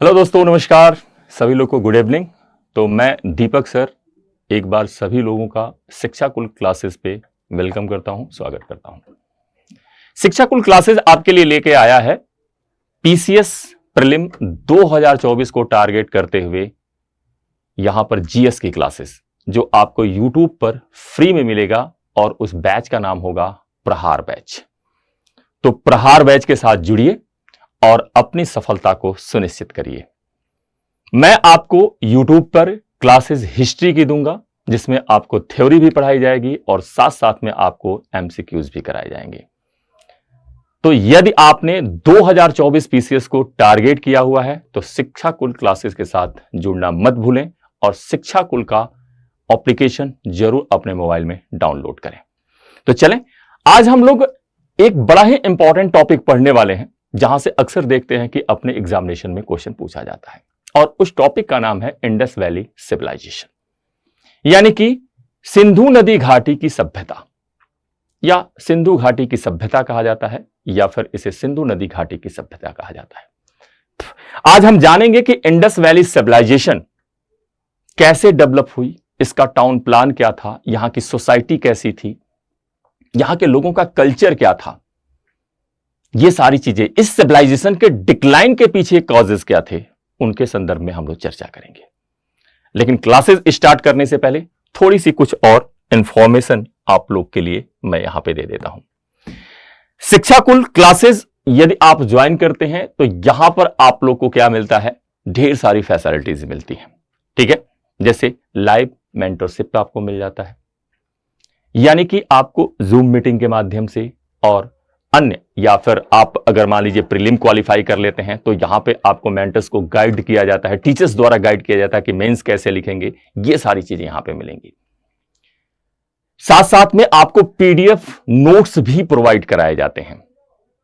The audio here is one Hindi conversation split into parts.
हेलो दोस्तों, नमस्कार। सभी लोग को गुड इवनिंग। तो मैं दीपक सर एक बार सभी लोगों का शिक्षा कुल क्लासेस पे वेलकम करता हूं, स्वागत करता हूं। शिक्षा कुल क्लासेस आपके लिए लेके आया है पीसीएस प्रीलिम 2024 को टारगेट करते हुए यहां पर जीएस की क्लासेस जो आपको यूट्यूब पर फ्री में मिलेगा और उस बैच का नाम होगा प्रहार बैच। तो प्रहार बैच के साथ जुड़िए और अपनी सफलता को सुनिश्चित करिए। मैं आपको YouTube पर क्लासेस हिस्ट्री की दूंगा जिसमें आपको थ्योरी भी पढ़ाई जाएगी और साथ साथ में आपको एमसीक्यूज भी कराए जाएंगे। तो यदि आपने 2024 पीसीएस को टारगेट किया हुआ है तो शिक्षा कुल क्लासेस के साथ जुड़ना मत भूलें और शिक्षा कुल का एप्लीकेशन जरूर अपने मोबाइल में डाउनलोड करें। तो चलें, आज हम लोग एक बड़ा ही इंपॉर्टेंट टॉपिक पढ़ने वाले हैं जहां से अक्सर देखते हैं कि अपने एग्जामिनेशन में क्वेश्चन पूछा जाता है और उस टॉपिक का नाम है इंडस वैली सिविलाइजेशन, यानी कि सिंधु नदी घाटी की सभ्यता या सिंधु घाटी की सभ्यता कहा जाता है या फिर इसे सिंधु नदी घाटी की सभ्यता कहा जाता है। आज हम जानेंगे कि इंडस वैली सिविलाइजेशन कैसे डेवलप हुई, इसका टाउन प्लान क्या था, यहां की सोसाइटी कैसी थी, यहां के लोगों का कल्चर क्या था, ये सारी चीजें, इस सिविलाइजेशन के डिक्लाइन के पीछे कॉजेस क्या थे, उनके संदर्भ में हम लोग चर्चा करेंगे। लेकिन क्लासेस स्टार्ट करने से पहले थोड़ी सी कुछ और इंफॉर्मेशन आप लोग के लिए मैं यहां पे दे देता हूं। शिक्षा कुल क्लासेस यदि आप ज्वाइन करते हैं तो यहां पर आप लोग को क्या मिलता है, ढेर सारी फैसिलिटीज मिलती हैं। ठीक है, जैसे लाइव मेंटरशिप आपको मिल जाता है, यानी कि आपको जूम मीटिंग के माध्यम से और अन्य, या फिर आप अगर मान लीजिए प्रीलिम क्वालिफाई कर लेते हैं तो यहां पे आपको मेंटर्स को गाइड किया जाता है, टीचर्स द्वारा गाइड किया जाता है कि मेंस कैसे लिखेंगे, ये सारी चीजें यहां पे मिलेंगी। साथ साथ में आपको पीडीएफ नोट्स भी प्रोवाइड कराए जाते हैं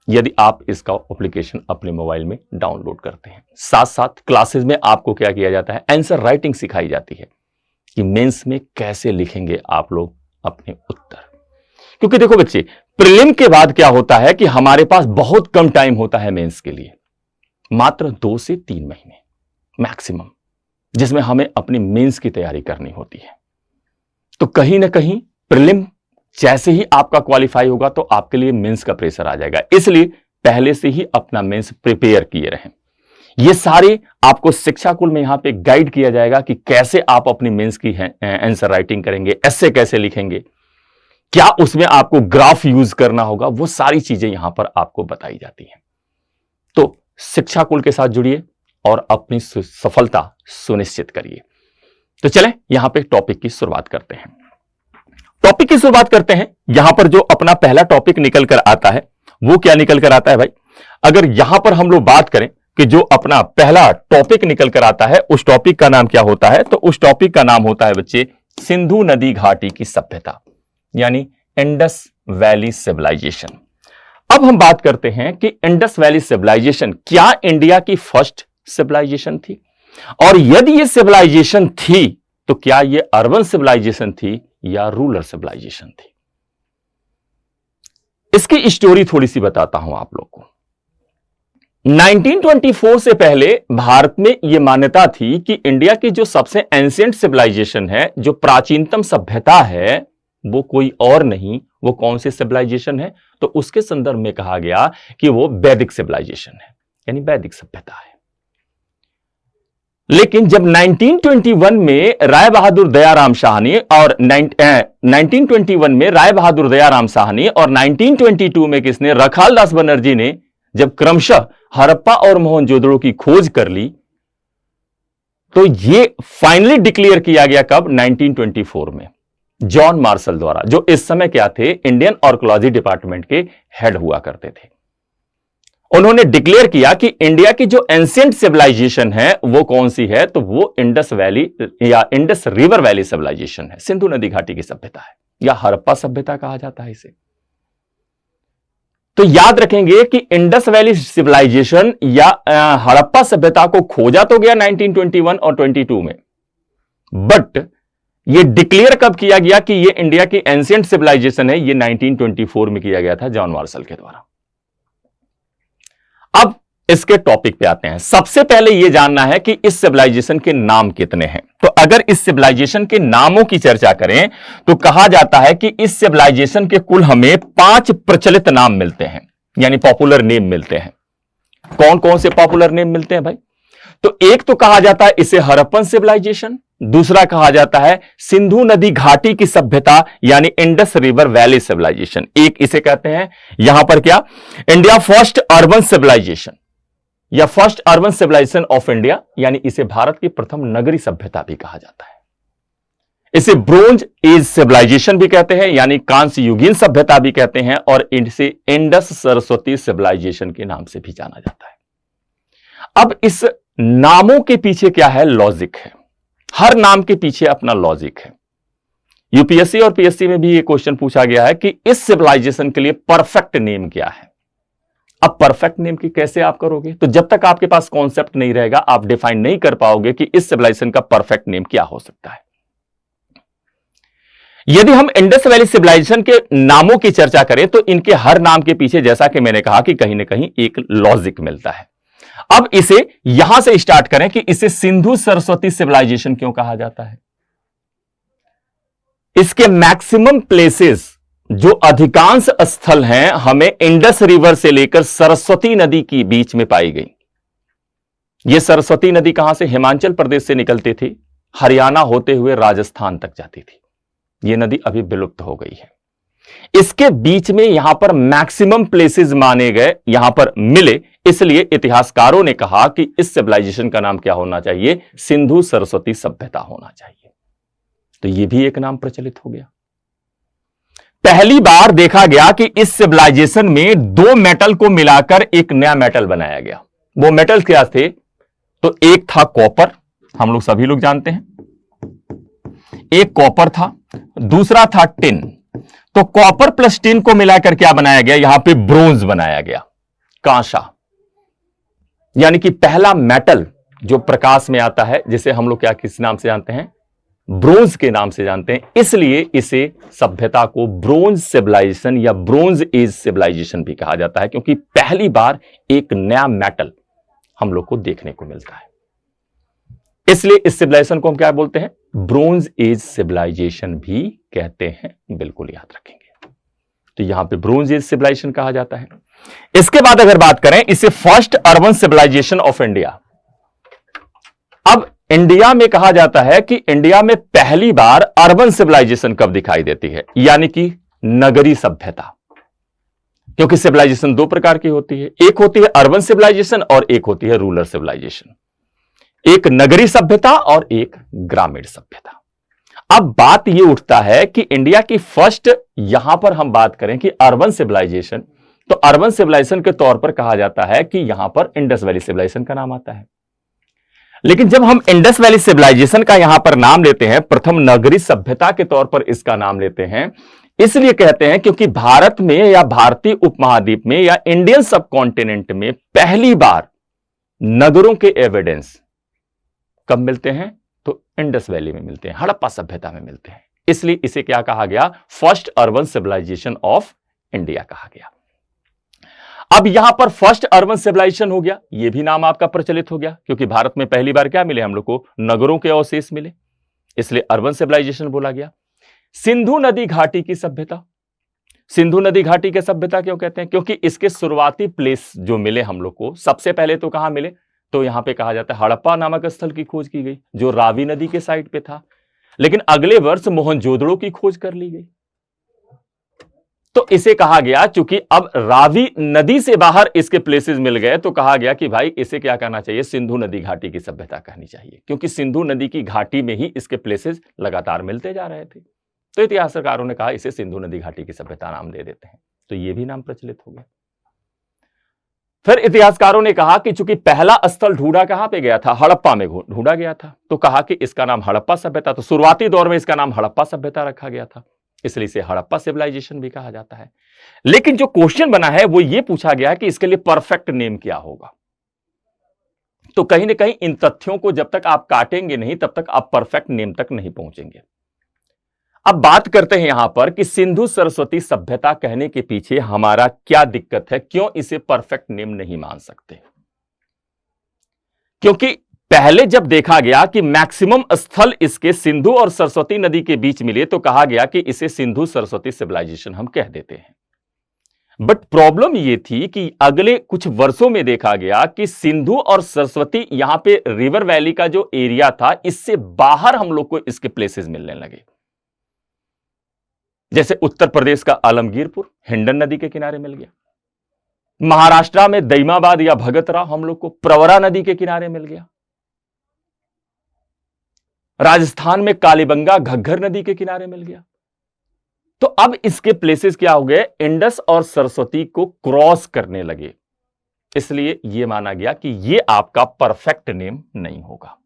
यदि आप इसका एप्लीकेशन अपने मोबाइल में डाउनलोड करते हैं। साथ साथ क्लासेस में आपको क्या किया जाता है, आंसर राइटिंग सिखाई जाती है कि मेंस में कैसे लिखेंगे आप लोग अपने उत्तर। क्योंकि देखो बच्चे, प्रीलिम के बाद क्या होता है कि हमारे पास बहुत कम टाइम होता है मेंस के लिए, मात्र 2 से 3 महीने मैक्सिमम, जिसमें हमें अपनी मेंस की तैयारी करनी होती है। तो कहीं ना कहीं प्रीलिम जैसे ही आपका क्वालिफाई होगा तो आपके लिए मेंस का प्रेशर आ जाएगा, इसलिए पहले से ही अपना मेंस प्रिपेयर किए रहें। ये सारे आपको शिक्षा कुल में यहां पे गाइड किया जाएगा कि कैसे आप अपनी मेंस की आंसर राइटिंग करेंगे, ऐसे कैसे लिखेंगे, क्या उसमें आपको ग्राफ यूज करना होगा, वो सारी चीजें यहां पर आपको बताई जाती हैं। तो शिक्षा कुल के साथ जुड़िए और अपनी सफलता सुनिश्चित करिए। तो चलें यहां पे टॉपिक की शुरुआत करते हैं। टॉपिक की शुरुआत करते हैं, यहां पर जो अपना पहला टॉपिक निकल कर आता है वो क्या निकल कर आता है भाई, अगर यहां पर हम लोग बात करें कि जो अपना पहला टॉपिक निकल कर आता है उस टॉपिक का नाम क्या होता है, तो उस टॉपिक का नाम होता है बच्चे सिंधु नदी घाटी की सभ्यता, यानी इंडस वैली सिविलाइजेशन। अब हम बात करते हैं कि इंडस वैली सिविलाइजेशन क्या इंडिया की फर्स्ट सिविलाइजेशन थी, और यदि ये सिविलाइजेशन थी तो क्या ये अर्बन सिविलाइजेशन थी या रूरल सिविलाइजेशन थी। इसकी स्टोरी थोड़ी सी बताता हूं आप लोग को। 1924 से पहले भारत में यह मान्यता थी कि इंडिया की जो सबसे एंशिएंट सिविलाइजेशन है, जो प्राचीनतम सभ्यता है, वो कोई और नहीं, वो कौन सी सिविलाइजेशन है, तो उसके संदर्भ में कहा गया कि वो वैदिक सिविलाइजेशन है, यानी वैदिक सभ्यता है। लेकिन जब 1921 में राय बहादुर दयाराम शाह ने और 1921 में राय बहादुर दयाराम शाह ने और 1922 में किसने, रखालदास बनर्जी ने जब क्रमशः हड़प्पा और मोहनजोदड़ो की खोज कर ली, तो ये फाइनली डिक्लेयर किया गया कब, 1924 में जॉन मार्शल द्वारा, जो इस समय क्या थे, इंडियन आर्कियोलॉजी डिपार्टमेंट के हेड हुआ करते थे। उन्होंने डिक्लेयर किया कि इंडिया की जो एंशिएंट सिविलाइजेशन है वो कौन सी है, तो वो इंडस वैली या इंडस रिवर वैली सिविलाइजेशन है, सिंधु नदी घाटी की सभ्यता है, या हड़प्पा सभ्यता कहा जाता है इसे। तो याद रखेंगे कि इंडस वैली सिविलाइजेशन या हड़प्पा सभ्यता को खोजा तो गया 1921 और 22 में, बट ये डिक्लेयर कब किया गया कि ये इंडिया की एंशिएंट सिविलाइजेशन है, ये 1924 में किया गया था जॉन मार्शल के द्वारा। अब इसके टॉपिक पे आते हैं। सबसे पहले यह जानना है कि इस सिविलाइजेशन के नाम कितने हैं। तो अगर इस सिविलाइजेशन के नामों की चर्चा करें तो कहा जाता है कि इस सिविलाइजेशन के कुल हमें 5 प्रचलित नाम मिलते हैं, यानी पॉपुलर नेम मिलते हैं। कौन कौन से पॉपुलर नेम मिलते हैं भाई? तो एक तो कहा जाता है इसे हड़प्पन सिविलाइजेशन, दूसरा कहा जाता है सिंधु नदी घाटी की सभ्यता यानी इंडस रिवर वैली सिविलाइजेशन, एक इसे कहते हैं यहां पर क्या, इंडिया फर्स्ट अर्बन सिविलाइजेशन या first urban civilisation of India, यानी इसे भारत की प्रथम नगरी सभ्यता भी कहा जाता है। इसे ब्रोंज एज सिविलाइजेशन भी कहते हैं, यानी कांस्य युगीन सभ्यता भी कहते हैं, और इसे इंडस सरस्वती सिविलाइजेशन के नाम से भी जाना जाता है। अब इस नामों के पीछे क्या है, लॉजिक है। हर नाम के पीछे अपना लॉजिक है। यूपीएससी और पीएससी में भी ये क्वेश्चन पूछा गया है कि इस सिविलाइजेशन के लिए परफेक्ट नेम क्या है। अब परफेक्ट नेम की कैसे आप करोगे? तो जब तक आपके पास कॉन्सेप्ट नहीं रहेगा आप डिफाइन नहीं कर पाओगे कि इस सिविलाइजेशन का परफेक्ट नेम क्या हो सकता है। यदि हम इंडस वैली सिविलाइजेशन के नामों की चर्चा करें तो इनके हर नाम के पीछे, जैसा कि मैंने कहा, कि कहीं ना कहीं एक लॉजिक मिलता है। अब इसे यहां से स्टार्ट करें कि इसे सिंधु सरस्वती सिविलाइजेशन क्यों कहा जाता है। इसके मैक्सिमम प्लेसेस, जो अधिकांश स्थल हैं, हमें इंडस रिवर से लेकर सरस्वती नदी के बीच में पाई गई। यह सरस्वती नदी कहां से? हिमाचल प्रदेश से निकलती थी, हरियाणा होते हुए राजस्थान तक जाती थी। यह नदी अभी विलुप्त हो गई है। इसके बीच में यहां पर मैक्सिमम प्लेसेस माने गए, यहां पर मिले, इसलिए इतिहासकारों ने कहा कि इस सिविलाइजेशन का नाम क्या होना चाहिए, सिंधु सरस्वती सभ्यता होना चाहिए। तो यह भी एक नाम प्रचलित हो गया। पहली बार देखा गया कि इस सिविलाइजेशन में 2 मेटल को मिलाकर एक नया मेटल बनाया गया। वो मेटल क्या थे? तो एक था कॉपर, हम लोग सभी लोग जानते हैं, एक कॉपर था, दूसरा था टिन। तो कॉपर प्लस टिन को मिलाकर क्या बनाया गया? यहां पे ब्रोंज बनाया गया, कांसा। यानी कि पहला मेटल जो प्रकाश में आता है, जिसे हम लोग क्या किस नाम से जानते हैं? ब्रोंज के नाम से जानते हैं। इसलिए इसे सभ्यता को ब्रोंज सिविलाइजेशन या ब्रोंज एज सिविलाइजेशन भी कहा जाता है, क्योंकि पहली बार एक नया मेटल हम लोग को देखने को मिलता है। इसलिए इस सिविलाइजेशन को हम क्या बोलते हैं? ब्रोंज एज सिविलाइजेशन भी कहते हैं। बिल्कुल याद रखेंगे। तो यहां पे ब्रोंज एज सिविलाइजेशन कहा जाता है। इसके बाद अगर बात करें, इसे first urban civilisation of India. अब इंडिया में कहा जाता है कि इंडिया में पहली बार अर्बन सिविलाइजेशन कब दिखाई देती है, यानी कि नगरी सभ्यता। क्योंकि सिविलाइजेशन 2 प्रकार की होती है, एक होती है अर्बन सिविलाइजेशन और एक होती है रूरल सिविलाइजेशन। एक नगरी सभ्यता और एक ग्रामीण सभ्यता। अब बात यह उठता है कि इंडिया की फर्स्ट, यहां पर हम बात करें कि अर्बन सिविलाइजेशन, तो अर्बन सिविलाइजेशन के तौर पर कहा जाता है कि यहां पर इंडस वैली सिविलाइजेशन का नाम आता है। लेकिन जब हम इंडस वैली सिविलाइजेशन का यहां पर नाम लेते हैं, प्रथम नगरी सभ्यता के तौर पर इसका नाम लेते हैं, इसलिए कहते हैं क्योंकि भारत में या भारतीय उपमहाद्वीप में या इंडियन सब कॉन्टिनेंट में पहली बार नगरों के एविडेंस कब मिलते हैं? तो इंडस वैली में मिलते हैं, हड़प्पा सभ्यता में मिलते हैं। इसलिए इसे क्या कहा गया? First urban civilisation of India कहा गया। अब यहां पर फर्स्ट अर्बन सिविलाइजेशन हो गया, यह भी नाम आपका प्रचलित हो गया, क्योंकि भारत में पहली बार क्या मिले हम लोग को? नगरों के अवशेष मिले, इसलिए अर्बन सिविलाइजेशन बोला गया। सिंधु नदी घाटी की सभ्यता। सिंधु नदी घाटी की सभ्यता क्यों कहते हैं? क्योंकि इसके शुरुआती प्लेस जो मिले हम लोग को, सबसे पहले तो कहां मिले? तो यहां पे कहा जाता है हड़प्पा नामक स्थल की खोज की गई, जो रावी नदी के साइड पे था। लेकिन अगले वर्ष मोहनजोदड़ो की खोज कर ली गई। तो इसे कहा गया, चूंकि अब रावी नदी से बाहर इसके प्लेसेस मिल गए, तो कहा गया कि भाई इसे क्या करना चाहिए? सिंधु नदी घाटी की सभ्यता कहनी चाहिए, क्योंकि सिंधु नदी की घाटी में ही इसके प्लेसेस लगातार मिलते जा रहे थे। तो इतिहासकारों ने कहा इसे सिंधु नदी घाटी की सभ्यता नाम दे देते हैं। तो यह भी नाम प्रचलित हो गया। फिर इतिहासकारों ने कहा कि चूंकि पहला स्थल ढूंढा कहां पे गया था? हड़प्पा में ढूंढा गया था, तो कहा कि इसका नाम हड़प्पा सभ्यता। तो शुरुआती दौर में इसका नाम हड़प्पा सभ्यता रखा गया था, इसलिए इसे हड़प्पा सिविलाइजेशन भी कहा जाता है। लेकिन जो क्वेश्चन बना है वो ये पूछा गया है कि इसके लिए परफेक्ट नेम क्या होगा। तो कहीं ना कहीं इन तथ्यों को जब तक आप काटेंगे नहीं, तब तक आप परफेक्ट नेम तक नहीं पहुंचेंगे। अब बात करते हैं यहां पर कि सिंधु सरस्वती सभ्यता कहने के पीछे हमारा क्या दिक्कत है, क्यों इसे परफेक्ट नेम नहीं मान सकते। क्योंकि पहले जब देखा गया कि मैक्सिमम स्थल इसके सिंधु और सरस्वती नदी के बीच मिले तो कहा गया कि इसे सिंधु सरस्वती सिविलाइजेशन हम कह देते हैं। बट प्रॉब्लम यह थी कि अगले कुछ वर्षों में देखा गया कि सिंधु और सरस्वती यहां पे रिवर वैली का जो एरिया था, इससे बाहर हम लोग को इसके प्लेसेस मिलने लगे। जैसे उत्तर प्रदेश का आलमगीरपुर हिंडन नदी के किनारे मिल गया, महाराष्ट्र में दैमाबाद या भगतराव हम लोग को प्रवरा नदी के किनारे मिल गया, राजस्थान में कालीबंगा घग्घर नदी के किनारे मिल गया। तो अब इसके प्लेसेस क्या हो गए, इंडस और सरस्वती को क्रॉस करने लगे, इसलिए यह माना गया कि यह आपका परफेक्ट नेम नहीं होगा।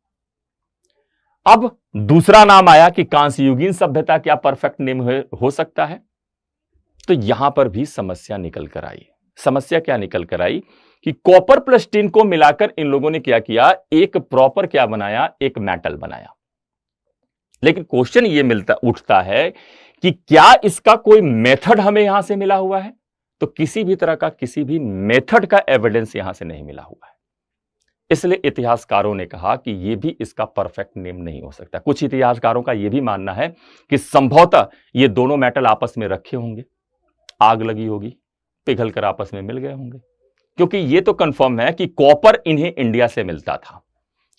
अब दूसरा नाम आया कि कांस्ययुगीन सभ्यता क्या परफेक्ट नेम हो सकता है, तो यहां पर भी समस्या निकल कर आई। समस्या क्या निकल कर आई कि कॉपर प्लस टिन को मिलाकर इन लोगों ने क्या किया, एक प्रॉपर क्या बनाया, एक मेटल बनाया। लेकिन क्वेश्चन यह उठता है कि क्या इसका कोई मेथड हमें यहां से मिला हुआ है, तो किसी भी तरह का किसी भी मेथड का एविडेंस यहां से नहीं मिला हुआ है। इसलिए इतिहासकारों ने कहा कि यह भी इसका परफेक्ट नेम नहीं हो सकता। कुछ इतिहासकारों का यह भी मानना है कि संभवतः ये दोनों मेटल आपस में रखे होंगे, आग लगी होगी, पिघल कर आपस में मिल गए होंगे, क्योंकि यह तो कंफर्म है कि कॉपर इन्हें इंडिया से मिलता था,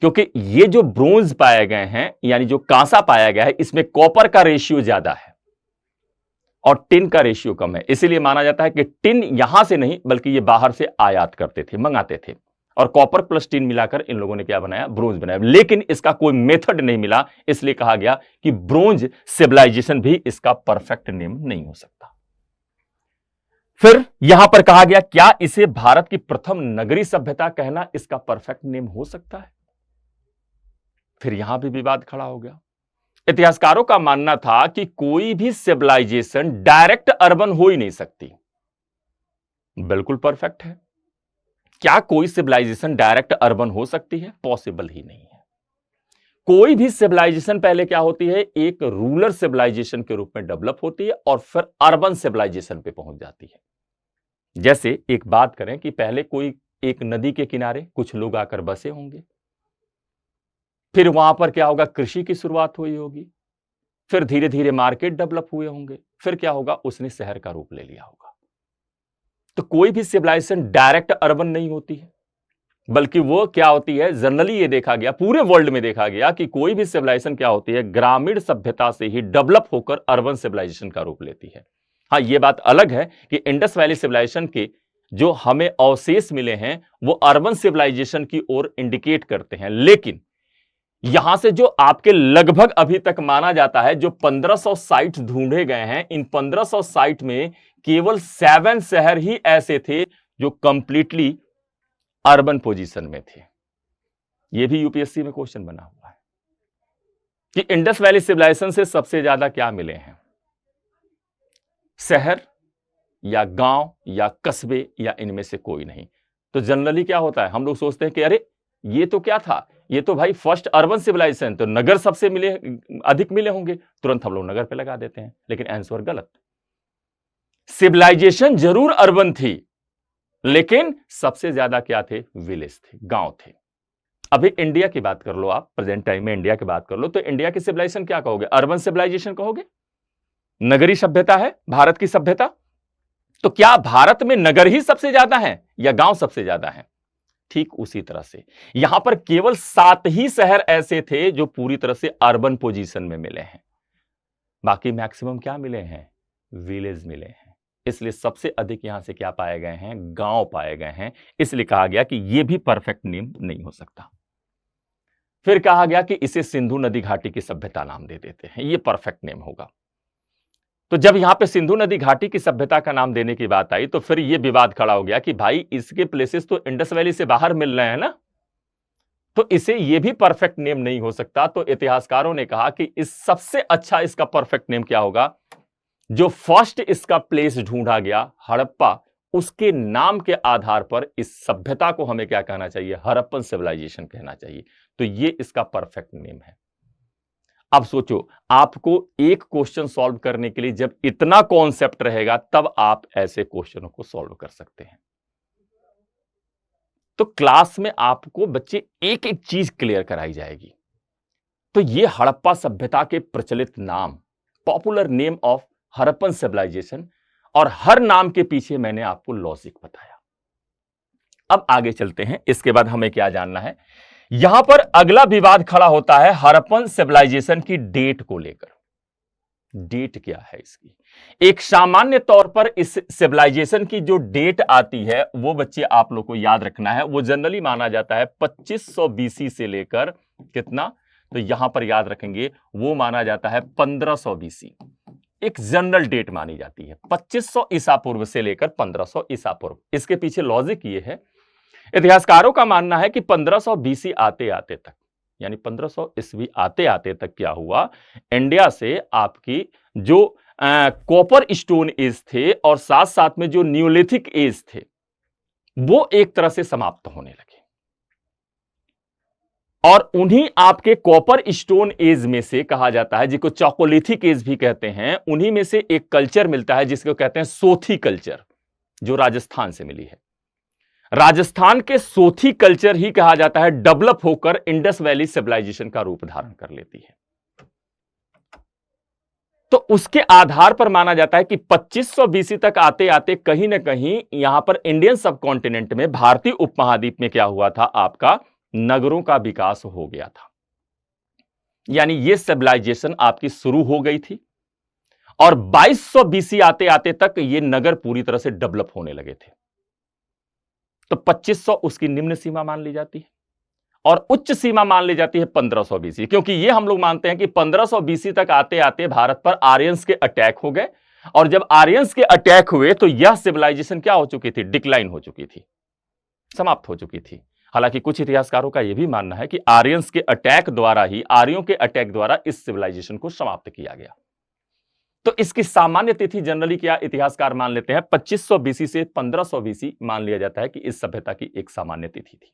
क्योंकि ये जो ब्रोंज पाए गए हैं यानी जो कांसा पाया गया है, इसमें कॉपर का रेशियो ज्यादा है और टिन का रेशियो कम है। इसीलिए माना जाता है कि टिन यहां से नहीं बल्कि ये बाहर से आयात करते थे, मंगाते थे, और कॉपर प्लस टिन मिलाकर इन लोगों ने क्या बनाया, ब्रोंज बनाया। लेकिन इसका कोई मेथड नहीं मिला, इसलिए कहा गया कि ब्रोंज सिविलाइजेशन भी इसका परफेक्ट नेम नहीं हो सकता। फिर यहां पर कहा गया क्या इसे भारत की प्रथम नगरी सभ्यता कहना इसका परफेक्ट नेम हो सकता है। फिर यहां भी विवाद खड़ा हो गया। इतिहासकारों का मानना था कि कोई भी सिविलाइजेशन डायरेक्ट अर्बन हो ही नहीं सकती। बिल्कुल परफेक्ट है। क्या कोई सिविलाइजेशन डायरेक्ट अर्बन हो सकती है? पॉसिबल ही नहीं है। कोई भी सिविलाइजेशन पहले क्या होती है, एक रूरल सिविलाइजेशन के रूप में डेवलप होती है और फिर अर्बन सिविलाइजेशन पे पहुंच जाती है। जैसे एक बात करें कि पहले कोई एक नदी के किनारे कुछ लोग आकर बसे होंगे, फिर वहां पर क्या होगा, कृषि की शुरुआत हुई होगी, फिर धीरे धीरे मार्केट डेवलप हुए होंगे, फिर क्या होगा, उसने शहर का रूप ले लिया होगा। तो कोई भी सिविलाइजेशन डायरेक्ट अर्बन नहीं होती है, बल्कि वो क्या होती है, जनरली ये देखा गया, पूरे वर्ल्ड में देखा गया कि कोई भी सिविलाइजेशन क्या होती है, ग्रामीण सभ्यता से ही डेवलप होकर अर्बन सिविलाइजेशन का रूप लेती है। हाँ, ये बात अलग है कि इंडस वैली सिविलाइजेशन के जो हमें अवशेष मिले हैं वो अर्बन सिविलाइजेशन की ओर इंडिकेट करते हैं, लेकिन यहां से जो आपके लगभग अभी तक माना जाता है जो 1500 साइट ढूंढे गए हैं, इन 1500 साइट में केवल 7 शहर ही ऐसे थे जो कंप्लीटली अर्बन पोजीशन में थे। यह भी यूपीएससी में क्वेश्चन बना हुआ है कि इंडस वैली सिविलाइजेशन से सबसे ज्यादा क्या मिले हैं, शहर या गांव या कस्बे या इनमें से कोई नहीं। तो जनरली क्या होता है, हम लोग सोचते हैं कि अरे ये तो क्या था, ये तो भाई फर्स्ट अर्बन सिविलाइजेशन, तो नगर सबसे मिले, अधिक मिले होंगे, तुरंत हम लोग नगर पे लगा देते हैं, लेकिन आंसर गलत। सिविलाइजेशन जरूर अर्बन थी, लेकिन सबसे ज्यादा क्या थे, विलेज थे, गांव थे। अभी इंडिया की बात कर लो आप, प्रेजेंट टाइम में इंडिया की बात कर लो, तो इंडिया की सिविलाइजेशन क्या कहोगे, अर्बन सिविलाइजेशन कहोगे, नगरी सभ्यता है भारत की सभ्यता। तो क्या भारत में नगर ही सबसे ज्यादा है या गांव सबसे ज्यादा है? ठीक उसी तरह से यहां पर केवल 7 ही शहर ऐसे थे जो पूरी तरह से अर्बन पोजीशन में मिले हैं, बाकी मैक्सिमम क्या मिले हैं, विलेज मिले हैं। इसलिए सबसे अधिक यहां से क्या पाए गए हैं, गांव पाए गए हैं। इसलिए कहा गया कि यह भी परफेक्ट नेम नहीं हो सकता। फिर कहा गया कि इसे सिंधु नदी घाटी की सभ्यता नाम दे देते हैं, यह परफेक्ट नेम होगा। तो जब यहां पे सिंधु नदी घाटी की सभ्यता का नाम देने की बात आई तो फिर यह विवाद खड़ा हो गया कि भाई इसके प्लेसेस तो इंडस वैली से बाहर मिल रहे हैं ना, तो इसे यह भी परफेक्ट नेम नहीं हो सकता। तो इतिहासकारों ने कहा कि इस सबसे अच्छा इसका परफेक्ट नेम क्या होगा, जो फर्स्ट इसका प्लेस ढूंढा गया हड़प्पा, उसके नाम के आधार पर इस सभ्यता को हमें क्या कहना चाहिए, हड़प्पन सिविलाइजेशन कहना चाहिए। तो यह इसका परफेक्ट नेम है। अब सोचो, आपको एक क्वेश्चन सॉल्व करने के लिए जब इतना कॉन्सेप्ट रहेगा तब आप ऐसे क्वेश्चनों को सॉल्व कर सकते हैं। तो क्लास में आपको बच्चे एक एक चीज क्लियर कराई जाएगी। तो ये हड़प्पा सभ्यता के प्रचलित नाम, popular name of Harappan civilisation, और हर नाम के पीछे मैंने आपको लॉजिक बताया। अब आगे चलते हैं, इसके बाद हमें क्या जानना है। यहां पर अगला विवाद खड़ा होता है हड़प्पन सिविलाइजेशन की डेट को लेकर। डेट क्या है इसकी? एक सामान्य तौर पर इस सिविलाइजेशन की जो डेट आती है वो बच्चे आप लोग को याद रखना है, वो जनरली माना जाता है 2500 बीसी से लेकर कितना, तो यहां पर याद रखेंगे वो माना जाता है 1500 बीसी। एक जनरल डेट मानी जाती है 2500 ईसा पूर्व से लेकर 1500 ईसा पूर्व। इसके पीछे लॉजिक ये है, इतिहासकारों का मानना है कि 1500 बीसी आते आते तक, यानी 1500 ईस्वी आते आते तक क्या हुआ, इंडिया से आपकी जो कॉपर स्टोन एज थे और साथ साथ में जो न्यूलिथिक एज थे वो एक तरह से समाप्त होने लगे, और उन्हीं आपके कॉपर स्टोन एज में से कहा जाता है, जिसको चॉकोलिथिक एज भी कहते हैं, उन्हीं में से एक कल्चर मिलता है जिसको कहते हैं सोथी कल्चर, जो राजस्थान से मिली है। राजस्थान के सोथी कल्चर ही कहा जाता है डेवलप होकर इंडस वैली सिविलाइजेशन का रूप धारण कर लेती है। तो उसके आधार पर माना जाता है कि 2500 बीसी तक आते आते कहीं ना कहीं यहां पर इंडियन सब कॉन्टिनेंट में, भारतीय उपमहाद्वीप में क्या हुआ था, आपका नगरों का विकास हो गया था। यानी यह सिविलाइजेशन आपकी शुरू हो गई थी, और 2200 बीसी आते आते तक ये नगर पूरी तरह से डेवलप होने लगे थे। तो 2500 उसकी निम्न सीमा मान ली जाती है, और उच्च सीमा मान ली जाती है 1500 बीसी, क्योंकि ये हम लोग मानते हैं कि 1500 बीसी तक आते आते भारत पर आर्यंस के अटैक हो गए, और जब आर्यंस के अटैक हुए तो यह सिविलाइजेशन क्या हो चुकी थी, डिक्लाइन हो चुकी थी, समाप्त हो चुकी थी। हालांकि कुछ इतिहासकारों का यह भी मानना है कि आर्यंस के अटैक द्वारा ही, आर्यों के अटैक द्वारा इस सिविलाइजेशन को समाप्त किया गया। तो इसकी सामान्य तिथि जनरली क्या इतिहासकार मान लेते हैं, 2500 बीसी से 1500 बीसी मान लिया जाता है कि इस सभ्यता की एक सामान्य तिथि थी।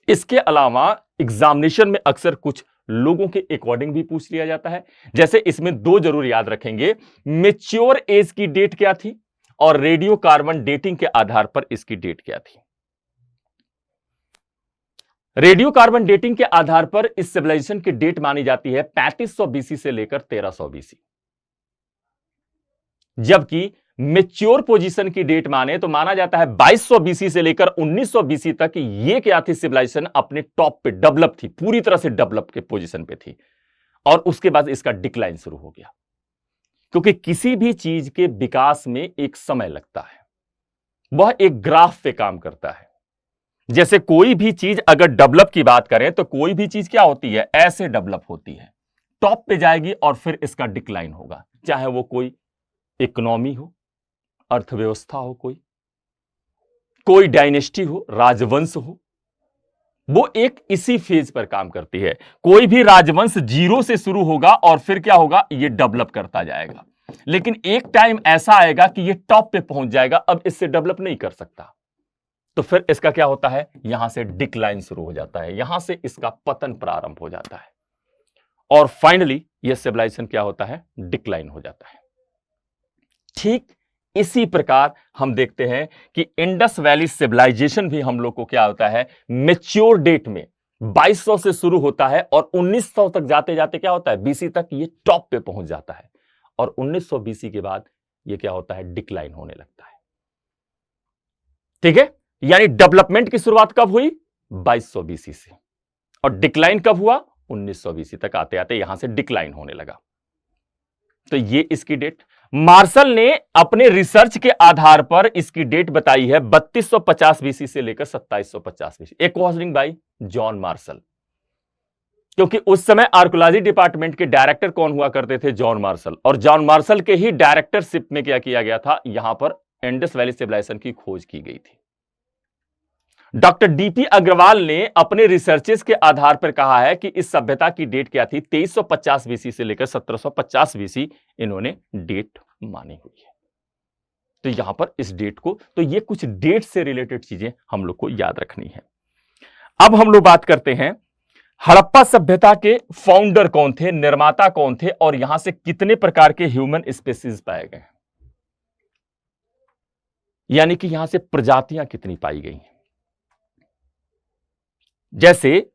इसके अलावा एग्जामिनेशन में अक्सर कुछ लोगों के अकॉर्डिंग भी पूछ लिया जाता है, जैसे इसमें दो जरूर याद रखेंगे, मैच्योर एज की डेट क्या थी और रेडियो कार्बन डेटिंग के आधार पर इसकी डेट क्या थी। रेडियो कार्बन डेटिंग के आधार पर इस सिविलाइजेशन की डेट मानी जाती है 3500 बीसी से लेकर 1300 बीसी, जबकि मैच्योर पोजीशन की डेट माने तो माना जाता है 2200 बीसी से लेकर 1900 बीसी तक। ये क्या थी, सिविलाइजेशन अपने टॉप पे डेवलप थी, पूरी तरह से डेवलप के पोजीशन पे थी, और उसके बाद इसका डिक्लाइन शुरू हो गया, क्योंकि किसी भी चीज के विकास में एक समय लगता है, वह एक ग्राफ पे काम करता है। जैसे कोई भी चीज अगर डेवलप की बात करें तो कोई भी चीज क्या होती है, ऐसे डेवलप होती है, टॉप पे जाएगी और फिर इसका डिक्लाइन होगा, चाहे वो कोई इकोनॉमी हो, अर्थव्यवस्था हो, कोई डायनेस्टी हो, राजवंश हो, वो एक इसी फेज पर काम करती है। कोई भी राजवंश जीरो से शुरू होगा और फिर क्या होगा, ये डेवलप करता जाएगा, लेकिन एक टाइम ऐसा आएगा कि ये टॉप पे पहुंच जाएगा, अब इससे डेवलप नहीं कर सकता, तो फिर इसका क्या होता है, यहां से डिक्लाइन शुरू हो जाता है, यहां से इसका पतन प्रारंभ हो जाता है, और फाइनली यह सिविलाइजेशन क्या होता है, डिक्लाइन हो जाता है। ठीक इसी प्रकार हम देखते हैं कि इंडस वैली सिविलाइजेशन भी हम लोग को क्या होता है, मैच्योर डेट में 2200 से शुरू होता है और 1900 तक जाते जाते क्या होता है, बीसी तक ये टॉप पे पहुंच जाता है, और 1900 बीसी के बाद ये क्या होता है, डिक्लाइन होने लगता है। ठीक है, यानी डेवलपमेंट की शुरुआत कब हुई, 2200 बीसी से, और डिक्लाइन कब हुआ, 1900 बीसी तक आते आते यहां से डिक्लाइन होने लगा। तो ये इसकी डेट, मार्शल ने अपने रिसर्च के आधार पर इसकी डेट बताई है 3250 बीसी से लेकर 2750 BC, according bye John Marshall, क्योंकि उस समय आर्कोलॉजी डिपार्टमेंट के डायरेक्टर कौन हुआ करते थे, जॉन मार्शल, और जॉन मार्शल के ही डायरेक्टरशिप में क्या किया गया था, यहां पर इंडस वैली सिविलाइजेशन की खोज की गई थी। डॉक्टर डीपी अग्रवाल ने अपने रिसर्चेस के आधार पर कहा है कि इस सभ्यता की डेट क्या थी, 2350 बीसी से लेकर 1750 बीसी इन्होंने डेट मानी हुई है। तो यहां पर इस डेट को, तो ये कुछ डेट से रिलेटेड चीजें हम लोग को याद रखनी है। अब हम लोग बात करते हैं हड़प्पा सभ्यता के फाउंडर कौन थे, निर्माता कौन थे, और यहां से कितने प्रकार के ह्यूमन स्पेसीज पाए गए। यानी कि यहां से प्रजातियां कितनी पाई गई हैं। जैसे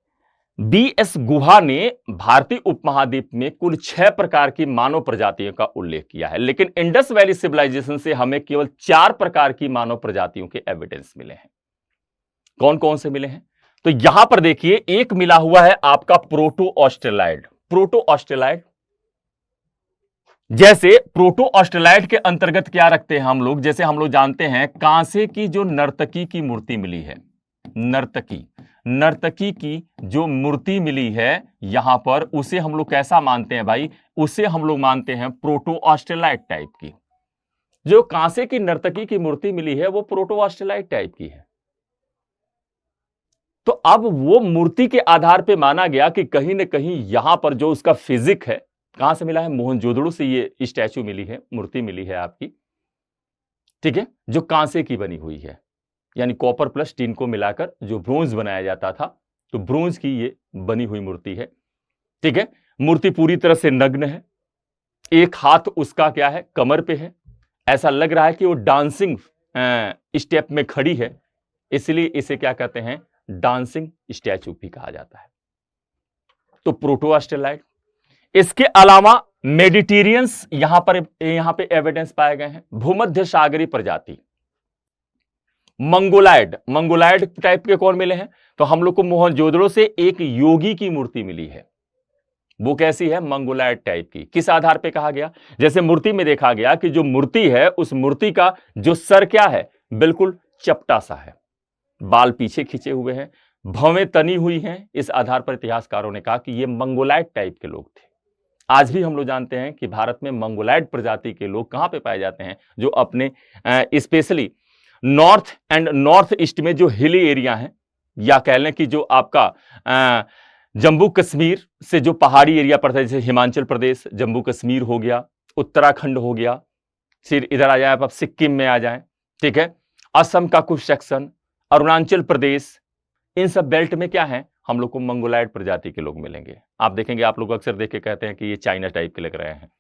बीएस गुहा ने भारतीय उपमहाद्वीप में कुल 6 प्रकार की मानव प्रजातियों का उल्लेख किया है, लेकिन इंडस वैली सिविलाइजेशन से हमें केवल 4 प्रकार की मानव प्रजातियों के एविडेंस मिले हैं। कौन कौन से मिले हैं? तो यहां पर देखिए, एक मिला हुआ है आपका प्रोटो ऑस्ट्रेलाइड। प्रोटो ऑस्ट्रेलाइड, जैसे प्रोटो ऑस्ट्रेलाइड के अंतर्गत क्या रखते हैं हम लोग, जैसे हम लोग जानते हैं कांसे की जो नर्तकी की मूर्ति मिली है, नर्तकी की जो मूर्ति मिली है यहां पर, उसे हम लोग कैसा मानते हैं भाई? उसे हम लोग मानते हैं प्रोटो ऑस्ट्रेलाइड टाइप की। जो कांसे की नर्तकी की मूर्ति मिली है वो प्रोटो ऑस्ट्रेलाइड टाइप की है। तो अब वो मूर्ति के आधार पे माना गया कि कहीं ना कहीं यहां पर जो उसका फिजिक है, कहां से मिला है? मोहनजोदड़ो से ये स्टैचू मिली है, मूर्ति मिली है आपकी, ठीक है, जो कांसे की बनी हुई है, यानी कॉपर प्लस टिन को मिलाकर जो ब्रोंज बनाया जाता था, तो ब्रोंज की ये बनी हुई मूर्ति है, ठीक है। मूर्ति पूरी तरह से नग्न है, एक हाथ उसका क्या है? कमर पे है। ऐसा लग रहा है कि वो डांसिंग स्टेप में खड़ी है, इसलिए इसे क्या कहते हैं? डांसिंग स्टैचू भी कहा जाता है। तो प्रोटो ऑस्ट्रेलाइड। इसके अलावा मेडिटेरियंस यहां पे एविडेंस पाए गए हैं। भूमध्य सागरीय प्रजाति मंगोलाइड टाइप के कौन मिले हैं? तो हम लोग को मोहनजोदड़ो से एक योगी की मूर्ति मिली है। वो कैसी है? मंगोलाइड टाइप की। किस आधार पे कहा गया? जैसे मूर्ति में देखा गया कि जो मूर्ति है उस मूर्ति का जो सर क्या है? बिल्कुल चपटा सा है, बाल पीछे खींचे हुए हैं, भवें तनी हुई हैं। इस आधार पर इतिहासकारों ने कहा कि ये मंगोलाइड टाइप के लोग थे। आज भी हम लोग जानते हैं कि भारत में मंगोलाइड प्रजाति के लोग कहां पे पाए जाते हैं? जो अपने specially north and north east में जो हिली एरिया है, या कह लें कि जो आपका जम्मू कश्मीर से जो पहाड़ी एरिया पड़ता है, जैसे हिमाचल प्रदेश, जम्मू कश्मीर हो गया, उत्तराखंड हो गया, फिर इधर आ जाए आप सिक्किम में आ जाए, ठीक है, असम का कुछ सेक्शन, अरुणाचल प्रदेश, इन सब बेल्ट में क्या है? हम लोग को मंगोलाइड प्रजाति के लोग मिलेंगे। आप देखेंगे, आप लोग अक्सर देख के कहते हैं कि ये चाइना टाइप के लग रहे हैं,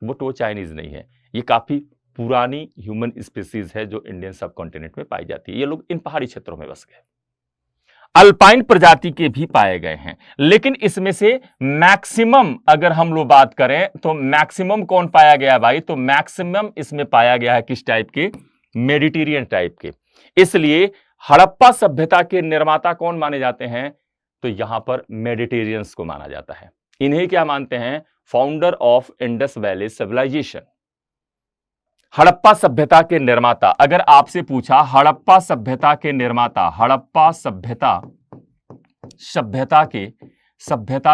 बट वो चाइनीज नहीं है, ये काफी पुरानी ह्यूमन स्पीसीज है जो इंडियन सब कॉन्टिनेंट में पाई जाती है। ये लोग इन पहाड़ी क्षेत्रों में बस गए। अल्पाइन प्रजाति के भी पाए गए हैं, लेकिन इसमें से मैक्सिमम अगर हम लोग बात करें तो मैक्सिमम कौन पाया गया भाई? तो मैक्सिमम इसमें पाया गया है किस टाइप के? मेडिटेरियन टाइप के। इसलिए हड़प्पा सभ्यता के निर्माता कौन माने जाते हैं? तो यहां पर मेडिटेरियंस को माना जाता है। इन्हें क्या मानते हैं? Founder of Indus valley civilisation. Harappa सभ्यता के निर्माता, अगर आपसे पूछा हड़प्पा सभ्यता के निर्माता, हड़प्पा सभ्यता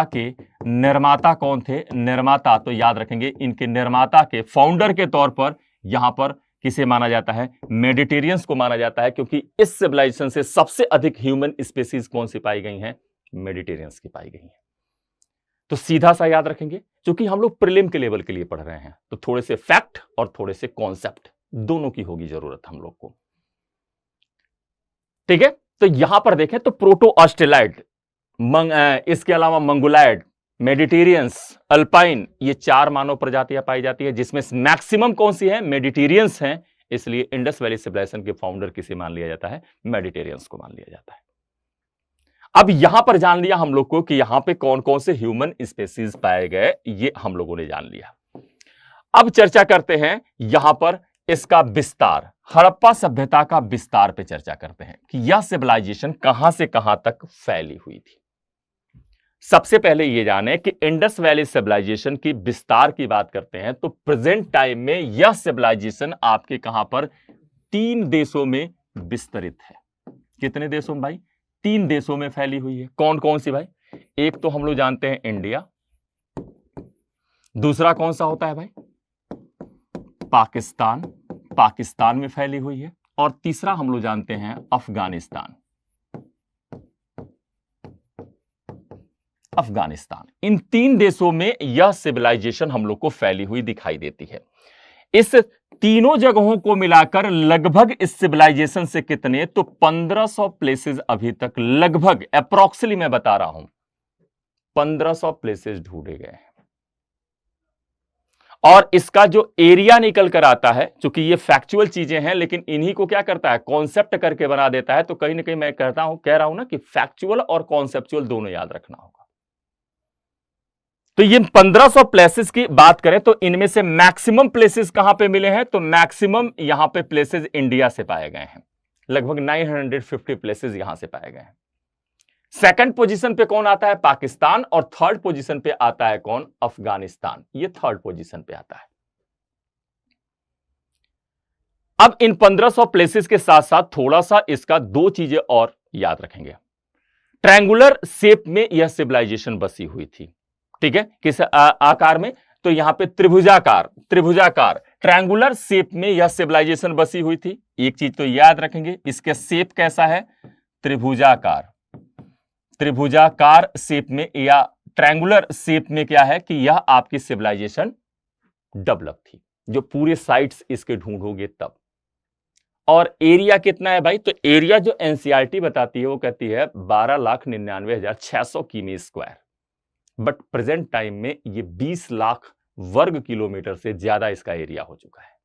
के निर्माता कौन थे? निर्माता, तो याद रखेंगे इनके निर्माता के फाउंडर के तौर पर यहां पर किसे माना जाता है? मेडिटेरियंस को माना जाता है, क्योंकि इस सिविलाइजेशन से सबसे अधिक ह्यूमन स्पीसीज कौन सी पाई गई हैं? मेडिटेरियंस की पाई गई हैं। तो सीधा सा याद रखेंगे, क्योंकि हम लोग प्रीलिम के लेवल के लिए पढ़ रहे हैं, तो थोड़े से फैक्ट और थोड़े से कॉन्सेप्ट दोनों की होगी जरूरत हम लोग को, ठीक है। तो यहां पर देखें तो प्रोटो ऑस्ट्रेलाइड, इसके अलावा मंगोलाइड, मेडिटेरियंस, अल्पाइन, ये 4 मानव प्रजातियां पाई जाती है, जिसमें मैक्सिमम कौन सी है? मेडिटेरियंस हैं। इसलिए इंडस वैली सिविलाइजेशन के फाउंडर किसे मान लिया जाता है? मेडिटेरियंस को मान लिया जाता है। अब यहां पर जान लिया हम लोग को कि यहां पे कौन कौन से ह्यूमन स्पेसीज पाए गए, ये हम लोगों ने जान लिया। अब चर्चा करते हैं यहां पर इसका विस्तार, हड़प्पा सभ्यता का विस्तार पे चर्चा करते हैं कि यह सिविलाइजेशन कहां से कहां तक फैली हुई थी। सबसे पहले यह जाने कि इंडस वैली सिविलाइजेशन की विस्तार की बात करते हैं तो प्रेजेंट टाइम में यह सिविलाइजेशन आपके कहां पर? 3 देशों में विस्तरित है। कितने देशों में भाई? 3 देशों में फैली हुई है। कौन कौन सी भाई? एक तो हम लोग जानते हैं इंडिया, दूसरा कौन सा होता है भाई? पाकिस्तान में फैली हुई है, और तीसरा हम लोग जानते हैं अफगानिस्तान। इन 3 देशों में यह सिविलाइजेशन हम लोग को फैली हुई दिखाई देती है। इस तीनों जगहों को मिलाकर लगभग इस सिविलाइजेशन से कितने? तो 1500 प्लेसेस अभी तक, लगभग अप्रॉक्सिमेटली मैं बता रहा हूं, 1500 प्लेसेस ढूंढे गए हैं। और इसका जो एरिया निकल कर आता है, क्योंकि ये फैक्चुअल चीजें हैं लेकिन इन्हीं को क्या करता है, कॉन्सेप्ट करके बना देता है। तो कहीं ना कहीं मैं कह रहा हूं ना कि फैक्चुअल और कॉन्सेप्चुअल दोनों याद रखना होगा। तो ये 1500 प्लेसेस की बात करें तो इनमें से मैक्सिमम प्लेसेस कहां पे मिले हैं, तो मैक्सिमम यहां पे प्लेसेस इंडिया से पाए गए हैं, लगभग 950 प्लेसेस यहां से पाए गए हैं। सेकंड पोजीशन पे कौन आता है, पाकिस्तान, और थर्ड पोजीशन पे आता है कौन, अफगानिस्तान। ये थर्ड पोजीशन पे आता है। अब इन 1500 प्लेसेस के साथ साथ थोड़ा सा इसका दो चीजें और याद रखेंगे। ट्रायंगुलर शेप में यह सिविलाइजेशन बसी हुई थी, ठीक है, किस आकार में, तो यहां पे त्रिभुजाकार ट्रायंगुलर शेप में यह सिविलाइजेशन बसी हुई थी। एक चीज तो याद रखेंगे, इसके शेप कैसा है, त्रिभुजाकार शेप में या ट्रायंगुलर शेप में क्या है कि यह आपकी सिविलाइजेशन डेवलप थी, जो पूरे साइट्स इसके ढूंढोगे तब। और एरिया कितना है भाई, तो एरिया जो एनसीईआरटी बताती है वो कहती है 12,99,600 किमी स्क्वायर, बट प्रेजेंट टाइम में ये 20 लाख वर्ग किलोमीटर से ज्यादा इसका एरिया हो चुका है।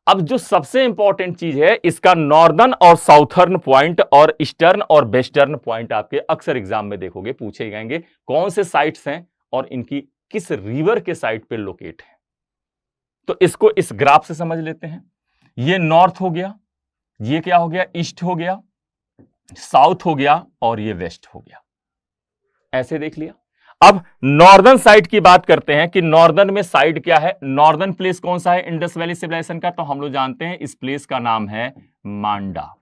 अब जो सबसे इंपॉर्टेंट चीज है, इसका नॉर्दर्न और साउथर्न पॉइंट और ईस्टर्न और वेस्टर्न पॉइंट आपके अक्सर एग्जाम में देखोगे, पूछे जाएंगे कौन से साइट्स हैं और इनकी किस रिवर के साइड पे लोकेट है। तो इसको इस ग्राफ से समझ लेते हैं। ये नॉर्थ हो गया, ये क्या हो गया, ईस्ट हो गया, साउथ हो गया, और ये वेस्ट हो गया। ऐसे देख लिया। अब नॉर्दर्न साइड की बात करते हैं कि नॉर्दर्न में साइड क्या है, नॉर्दर्न प्लेस कौन सा है इंडस वैली सिविलाइजेशन का, तो हम लोग जानते हैं इस प्लेस का नाम है मांडा।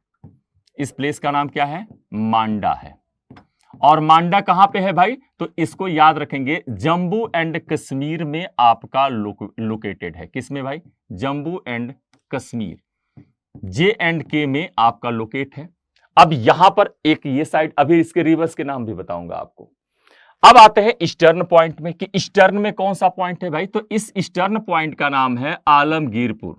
इस प्लेस का नाम क्या है, मांडा है। और मांडा कहां पे है भाई, तो इसको याद रखेंगे, जम्मू एंड कश्मीर में आपका लोकेटेड है। किसमें भाई, जम्मू एंड कश्मीर, J&K में आपका लोकेट है। अब यहां पर एक ये साइड, अभी इसके रिवर्स के नाम भी बताऊंगा आपको। अब आते हैं ईस्टर्न पॉइंट में कि ईस्टर्न में कौन सा पॉइंट है भाई, तो इस ईस्टर्न पॉइंट का नाम है आलमगीरपुर।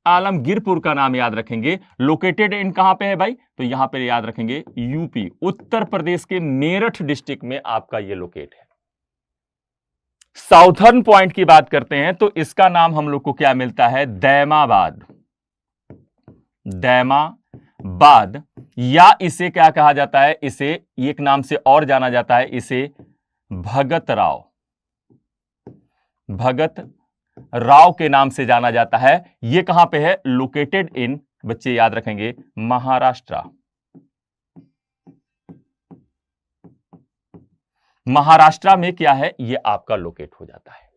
आलमगीरपुर का नाम याद रखेंगे। लोकेटेड इन कहां पे है भाई, तो यहां पे याद रखेंगे यूपी, उत्तर प्रदेश के मेरठ डिस्ट्रिक्ट में आपका ये लोकेट है। साउथर्न पॉइंट की बात करते हैं तो इसका नाम हम लोग को क्या मिलता है, दैमाबाद, या इसे क्या कहा जाता है, इसे एक नाम से और जाना जाता है, इसे भगत राव के नाम से जाना जाता है। यह कहां पे है, लोकेटेड इन, बच्चे याद रखेंगे, महाराष्ट्र में क्या है, यह आपका लोकेट हो जाता है।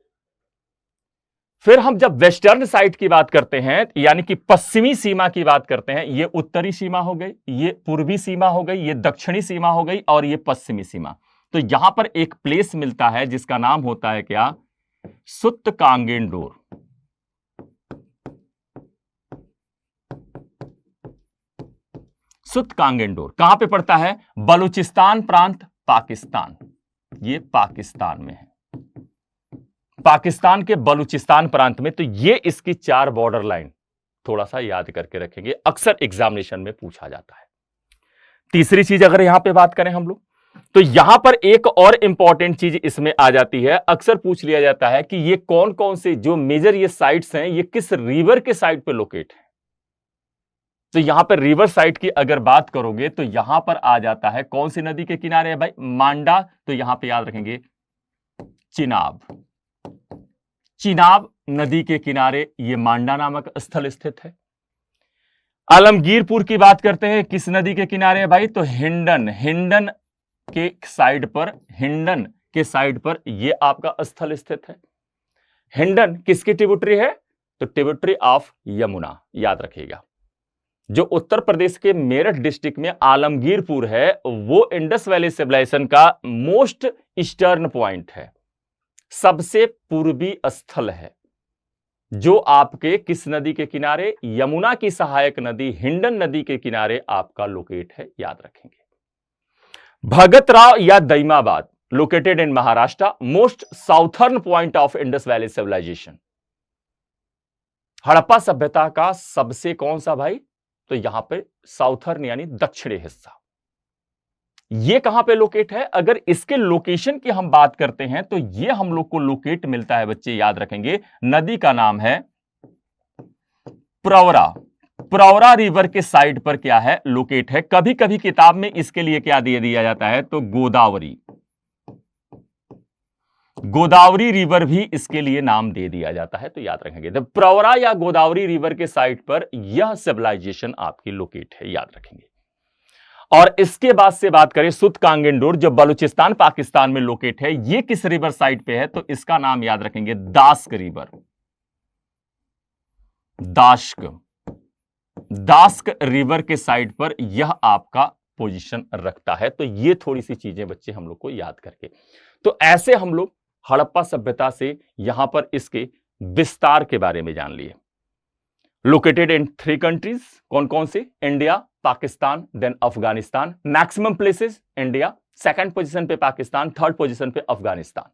फिर हम जब वेस्टर्न साइड की बात करते हैं, यानी कि पश्चिमी सीमा की बात करते हैं, ये उत्तरी सीमा हो गई, ये पूर्वी सीमा हो गई, ये दक्षिणी सीमा हो गई, और ये पश्चिमी सीमा। तो यहां पर एक प्लेस मिलता है जिसका नाम होता है क्या, सुत्तकांगेंडोर। कहां पे पड़ता है, बलूचिस्तान प्रांत, पाकिस्तान। ये पाकिस्तान में है, पाकिस्तान के बलूचिस्तान प्रांत में। तो ये इसकी 4 बॉर्डर लाइन थोड़ा सा याद करके रखेंगे, अक्सर एग्जामिनेशन में पूछा जाता है। तीसरी चीज अगर यहां पे बात करें हम लोग, तो यहां पर एक और इंपॉर्टेंट चीज इसमें आ जाती है, अक्सर पूछ लिया जाता है कि ये कौन कौन से जो मेजर ये साइट्स हैं, ये किस रिवर के साइड पे लोकेट है। तो यहां पर रिवर साइड की अगर बात करोगे तो यहां पर आ जाता है, कौन सी नदी के किनारे है भाई, मांडा। तो यहां पे याद रखेंगे चिनाब नदी के किनारे ये मांडा नामक स्थल स्थित है। आलमगीरपुर की बात करते हैं, किस नदी के किनारे है भाई, तो हिंडन के साइड पर ये आपका स्थल स्थित है। हिंडन किसकी ट्रिब्यूटरी है, तो ट्रिब्यूटरी ऑफ यमुना, याद रखिएगा। जो उत्तर प्रदेश के मेरठ डिस्ट्रिक्ट में आलमगीरपुर है, वो इंडस वैली सिविलाइजेशन का मोस्ट ईस्टर्न पॉइंट है, सबसे पूर्वी स्थल है, जो आपके किस नदी के किनारे, यमुना की सहायक नदी हिंडन नदी के किनारे आपका लोकेट है, याद रखेंगे। भगतराव या Daimabad, located in Maharashtra, most southern point of Indus valley civilisation. Harappa सभ्यता का सबसे कौन सा भाई, तो यहां पे साउथर्न यानी दक्षिणी हिस्सा। ये कहां पे लोकेट है? अगर इसके लोकेशन की हम बात करते हैं तो ये हम लोग को लोकेट मिलता है, बच्चे याद रखेंगे, नदी का नाम है प्रवरा। प्रवरा रिवर के साइड पर क्या है? लोकेट है। कभी कभी किताब में इसके लिए क्या दे दिया जाता है? तो गोदावरी, गोदावरी रिवर भी इसके लिए नाम दे दिया जाता है, तो याद रखेंगे। तो प्रवरा या गोदावरी रिवर के साइड पर यह सिविलाइजेशन आपकी लोकेट है, याद रखेंगे। और इसके बाद से बात करें सुत कांगेंडोर, जो बलूचिस्तान पाकिस्तान में लोकेट है, ये किस रिवर साइड पे है? तो इसका नाम याद रखेंगे दास्क रिवर। दास्क, दास्क रिवर के साइड पर यह आपका पोजीशन रखता है। तो ये थोड़ी सी चीजें बच्चे हम लोग को याद करके, तो ऐसे हम लोग हड़प्पा सभ्यता से यहां पर इसके विस्तार के बारे में जान लिए। लोकेटेड इन 3 कंट्रीज, कौन कौन से? India, Pakistan, then Afghanistan. Maximum places India, second position पे पाकिस्तान, थर्ड पोजीशन पे अफगानिस्तान।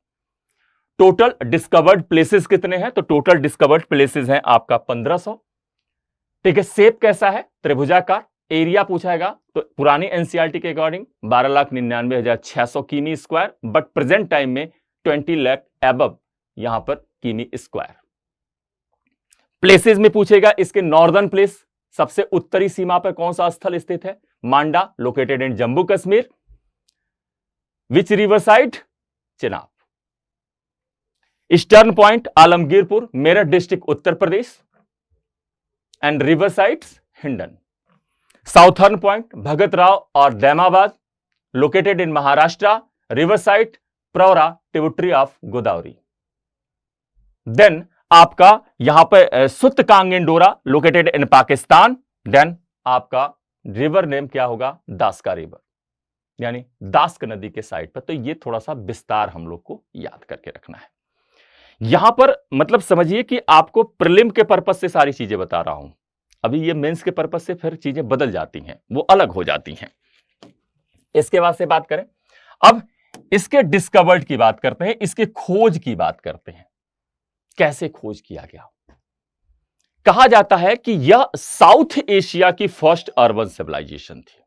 टोटल डिस्कवर्ड प्लेसेस कितने हैं? तो टोटल डिस्कवर्ड प्लेसेस हैं आपका 1500। ठीक है। शेप कैसा है? त्रिभुजाकार। एरिया पूछाएगा तो पुरानी एनसीईआरटी के अकॉर्डिंग 12,99,600 किमी स्क्वायर, बट प्रेजेंट टाइम में 20 लाख एबव यहां पर किमी स्क्वायर। प्लेसेस में पूछेगा इसके नॉर्दर्न प्लेस, सबसे उत्तरी सीमा पर कौन सा स्थल स्थित है? Manda, located in Jammu Kashmir. Which river side? Chenab. Eastern point Alamgirpur, Meerut district, Uttar Pradesh, and river sides Hindon. Southern point Bhagatrav और Daimabad, located in Maharashtra, river side Pravara, tributary of Godavari. Then आपका यहां पर Sutkagendor, located in Pakistan. Then आपका रिवर नेम क्या होगा? दास्का रिवर, यानी दास्क नदी के साइड पर। तो ये थोड़ा सा विस्तार हम लोग को याद करके रखना है। यहां पर मतलब समझिए कि आपको प्रीलिम के पर्पस से सारी चीजें बता रहा हूं, अभी ये मेंस के पर्पस से फिर चीजें बदल जाती हैं, वो अलग हो जाती हैं। इसके बाद से बात करें, अब इसके डिस्कवर्ड की बात करते हैं, इसके खोज की बात करते हैं। कैसे खोज किया गया? कहा जाता है कि यह साउथ एशिया की फर्स्ट अर्बन सिविलाइजेशन थी।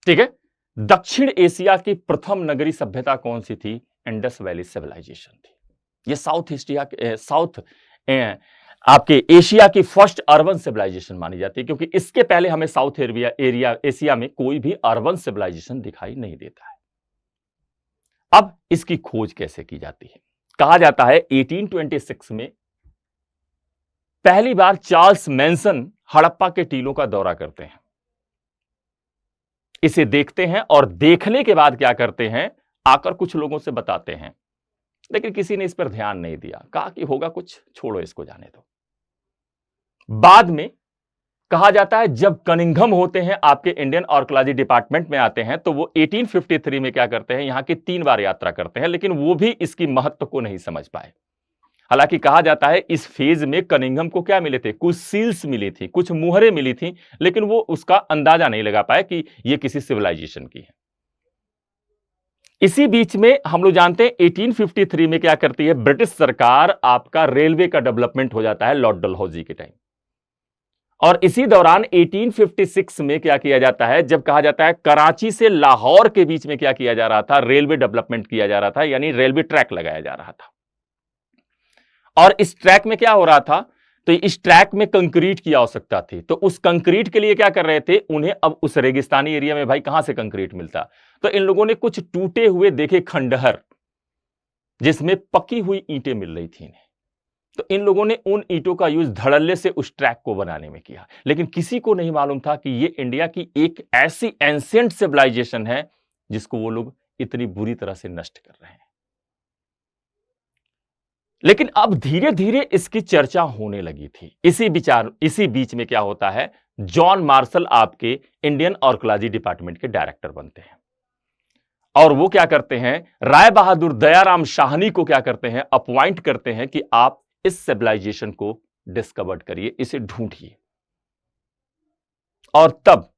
ठीक है। दक्षिण एशिया की प्रथम नगरी सभ्यता कौन सी थी? इंडस वैली सिविलाइजेशन थी। यह साउथ आपके एशिया की फर्स्ट अर्बन सिविलाइजेशन मानी जाती है, क्योंकि इसके पहले हमें साउथ एशिया में कोई भी अर्बन सिविलाइजेशन दिखाई नहीं देता है। अब इसकी खोज कैसे की जाती है? कहा जाता है 1826 में पहली बार चार्ल्स मैनसन हड़प्पा के टीलों का दौरा करते हैं, इसे देखते हैं और देखने के बाद क्या करते हैं? आकर कुछ लोगों से बताते हैं, लेकिन किसी ने इस पर ध्यान नहीं दिया, कहा कि होगा कुछ, छोड़ो इसको, जाने दो। बाद में कहा जाता है जब कनिंघम होते हैं आपके इंडियन आर्कियोलॉजी डिपार्टमेंट में आते हैं, तो वो 1853 में क्या करते हैं? यहां की 3 बार यात्रा करते हैं, लेकिन वो भी इसकी महत्व को नहीं समझ पाए। हालांकि कहा जाता है इस फेज में कनिंघम को क्या मिले थे? कुछ सील्स मिली थी, कुछ मुहरें मिली थी, लेकिन वो उसका अंदाजा नहीं लगा पाए कि ये किसी सिविलाइजेशन की है। इसी बीच में हम लोग जानते हैं 1853 में क्या करती है ब्रिटिश सरकार? आपका रेलवे का डेवलपमेंट हो जाता है लॉर्ड डलहौजी के टाइम। और इसी दौरान 1856 में क्या किया जाता है? जब कहा जाता है कराची से लाहौर के बीच में क्या किया जा रहा था? रेलवे डेवलपमेंट किया जा रहा था, यानी रेलवे ट्रैक लगाया जा रहा था। और इस ट्रैक में क्या हो रहा था? तो इस ट्रैक में कंक्रीट की आवश्यकता थी, तो उस कंक्रीट के लिए क्या कर रहे थे? उन्हें अब उस रेगिस्तानी एरिया में भाई कहां से कंक्रीट मिलता? तो इन लोगों ने कुछ टूटे हुए देखे खंडहर, जिसमें पकी हुई ईंटें मिल रही थी इन्हें, तो इन लोगों ने उन ईंटों का यूज धड़ल्ले से उस ट्रैक को बनाने में किया। लेकिन किसी को नहीं मालूम था कि ये इंडिया की एक ऐसी एंशिएंट सिविलाइजेशन है जिसको वो लोग इतनी बुरी तरह से नष्ट कर रहे हैं। लेकिन अब धीरे धीरे इसकी चर्चा होने लगी थी। इसी बीच में क्या होता है? जॉन मार्शल आपके इंडियन आर्कियोलॉजी डिपार्टमेंट के डायरेक्टर बनते हैं, और वो क्या करते हैं? राय बहादुर दयाराम शाहनी को क्या करते हैं? अपॉइंट करते हैं कि आप इस सिविलाइजेशन को डिस्कवर करिए, इसे ढूंढिए। और तब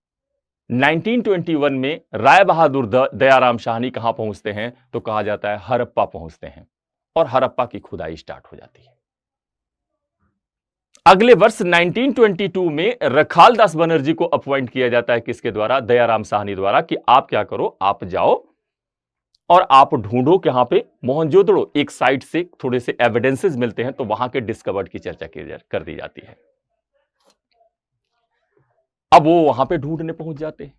1921 में राय बहादुर दयाराम शाहनी कहां पहुंचते हैं? तो कहा जाता है हड़प्पा पहुंचते हैं, और हड़प्पा की खुदाई स्टार्ट हो जाती है। अगले वर्ष 1922 में रखाल दास बनर्जी को अपॉइंट किया जाता है, किसके द्वारा? दयाराम साहनी द्वारा, कि आप क्या करो, आप जाओ और आप ढूंढो कि यहां पे मोहनजोदड़ो एक साइट से थोड़े से एविडेंसेस मिलते हैं, तो वहां के डिस्कवर्ड की चर्चा कर दी जाती है। अब वो वहां पे ढूंढने पहुंच जाते हैं।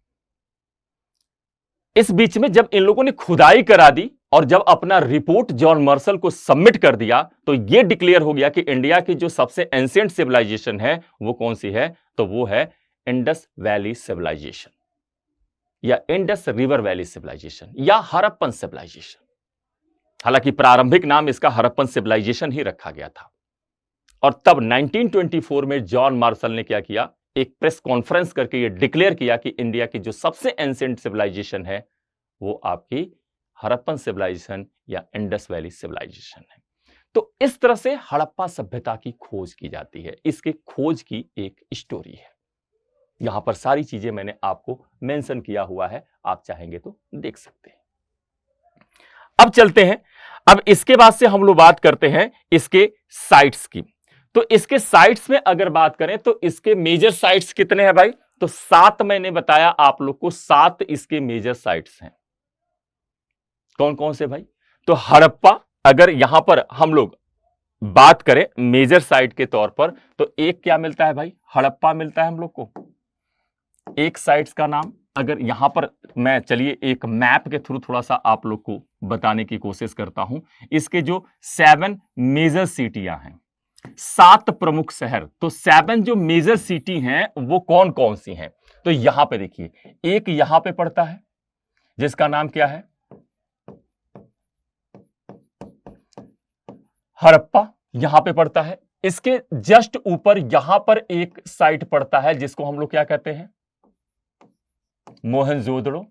इस बीच में जब इन लोगों ने खुदाई करा दी और जब अपना रिपोर्ट जॉन मर्सल को सबमिट कर दिया, तो यह डिक्लेयर हो गया कि इंडिया की जो सबसे एंशिएंट सिविलाइजेशन है वो कौन सी है? तो वो है इंडस वैली सिविलाइजेशन या इंडस रिवर वैली सिविलाइजेशन या हड़प्पन सिविलाइजेशन। हालांकि प्रारंभिक नाम इसका हड़प्पन सिविलाइजेशन ही रखा गया था। और तब 1924 में जॉन मार्शल ने क्या किया? एक प्रेस कॉन्फ्रेंस करके ये डिक्लेयर किया कि इंडिया की जो सबसे एंशिएंट सिविलाइजेशन है वो आपकी हड़प्पन सिविलाइजेशन या इंडस वैली सिविलाइजेशन है। तो इस तरह से हड़प्पा सभ्यता की खोज की जाती है। इसके खोज की एक स्टोरी है। यहां पर सारी चीजें मैंने आपको मेंशन किया हुआ है, आप चाहेंगे तो देख सकते हैं। अब चलते हैं, अब इसके बाद से हम लोग बात करते हैं इसके साइट्स की। तो इसके साइट्स में अगर बात करें तो इसके मेजर साइट्स कितने हैं भाई? तो 7 मैंने बताया आप लोग को, 7 इसके मेजर साइट्स हैं। कौन कौन से भाई? तो हड़प्पा, अगर यहां पर हम लोग बात करें मेजर साइट के तौर पर, तो एक क्या मिलता है भाई? हड़प्पा मिलता है हम लोग को। एक साइट्स का नाम अगर यहां पर मैं, चलिए एक मैप के थ्रू थोड़ा सा आप लोग को बताने की कोशिश करता हूं। इसके जो 7 मेजर सिटियां हैं, 7 प्रमुख शहर, तो 7 जो मेजर सिटी हैं वो कौन कौन सी हैं? तो यहां पे देखिए, एक यहां पे पड़ता है जिसका नाम क्या है? हड़प्पा, यहां पे पड़ता है। इसके जस्ट ऊपर यहां पर एक साइट पड़ता है जिसको हम लोग क्या कहते हैं? मोहनजोदड़ो,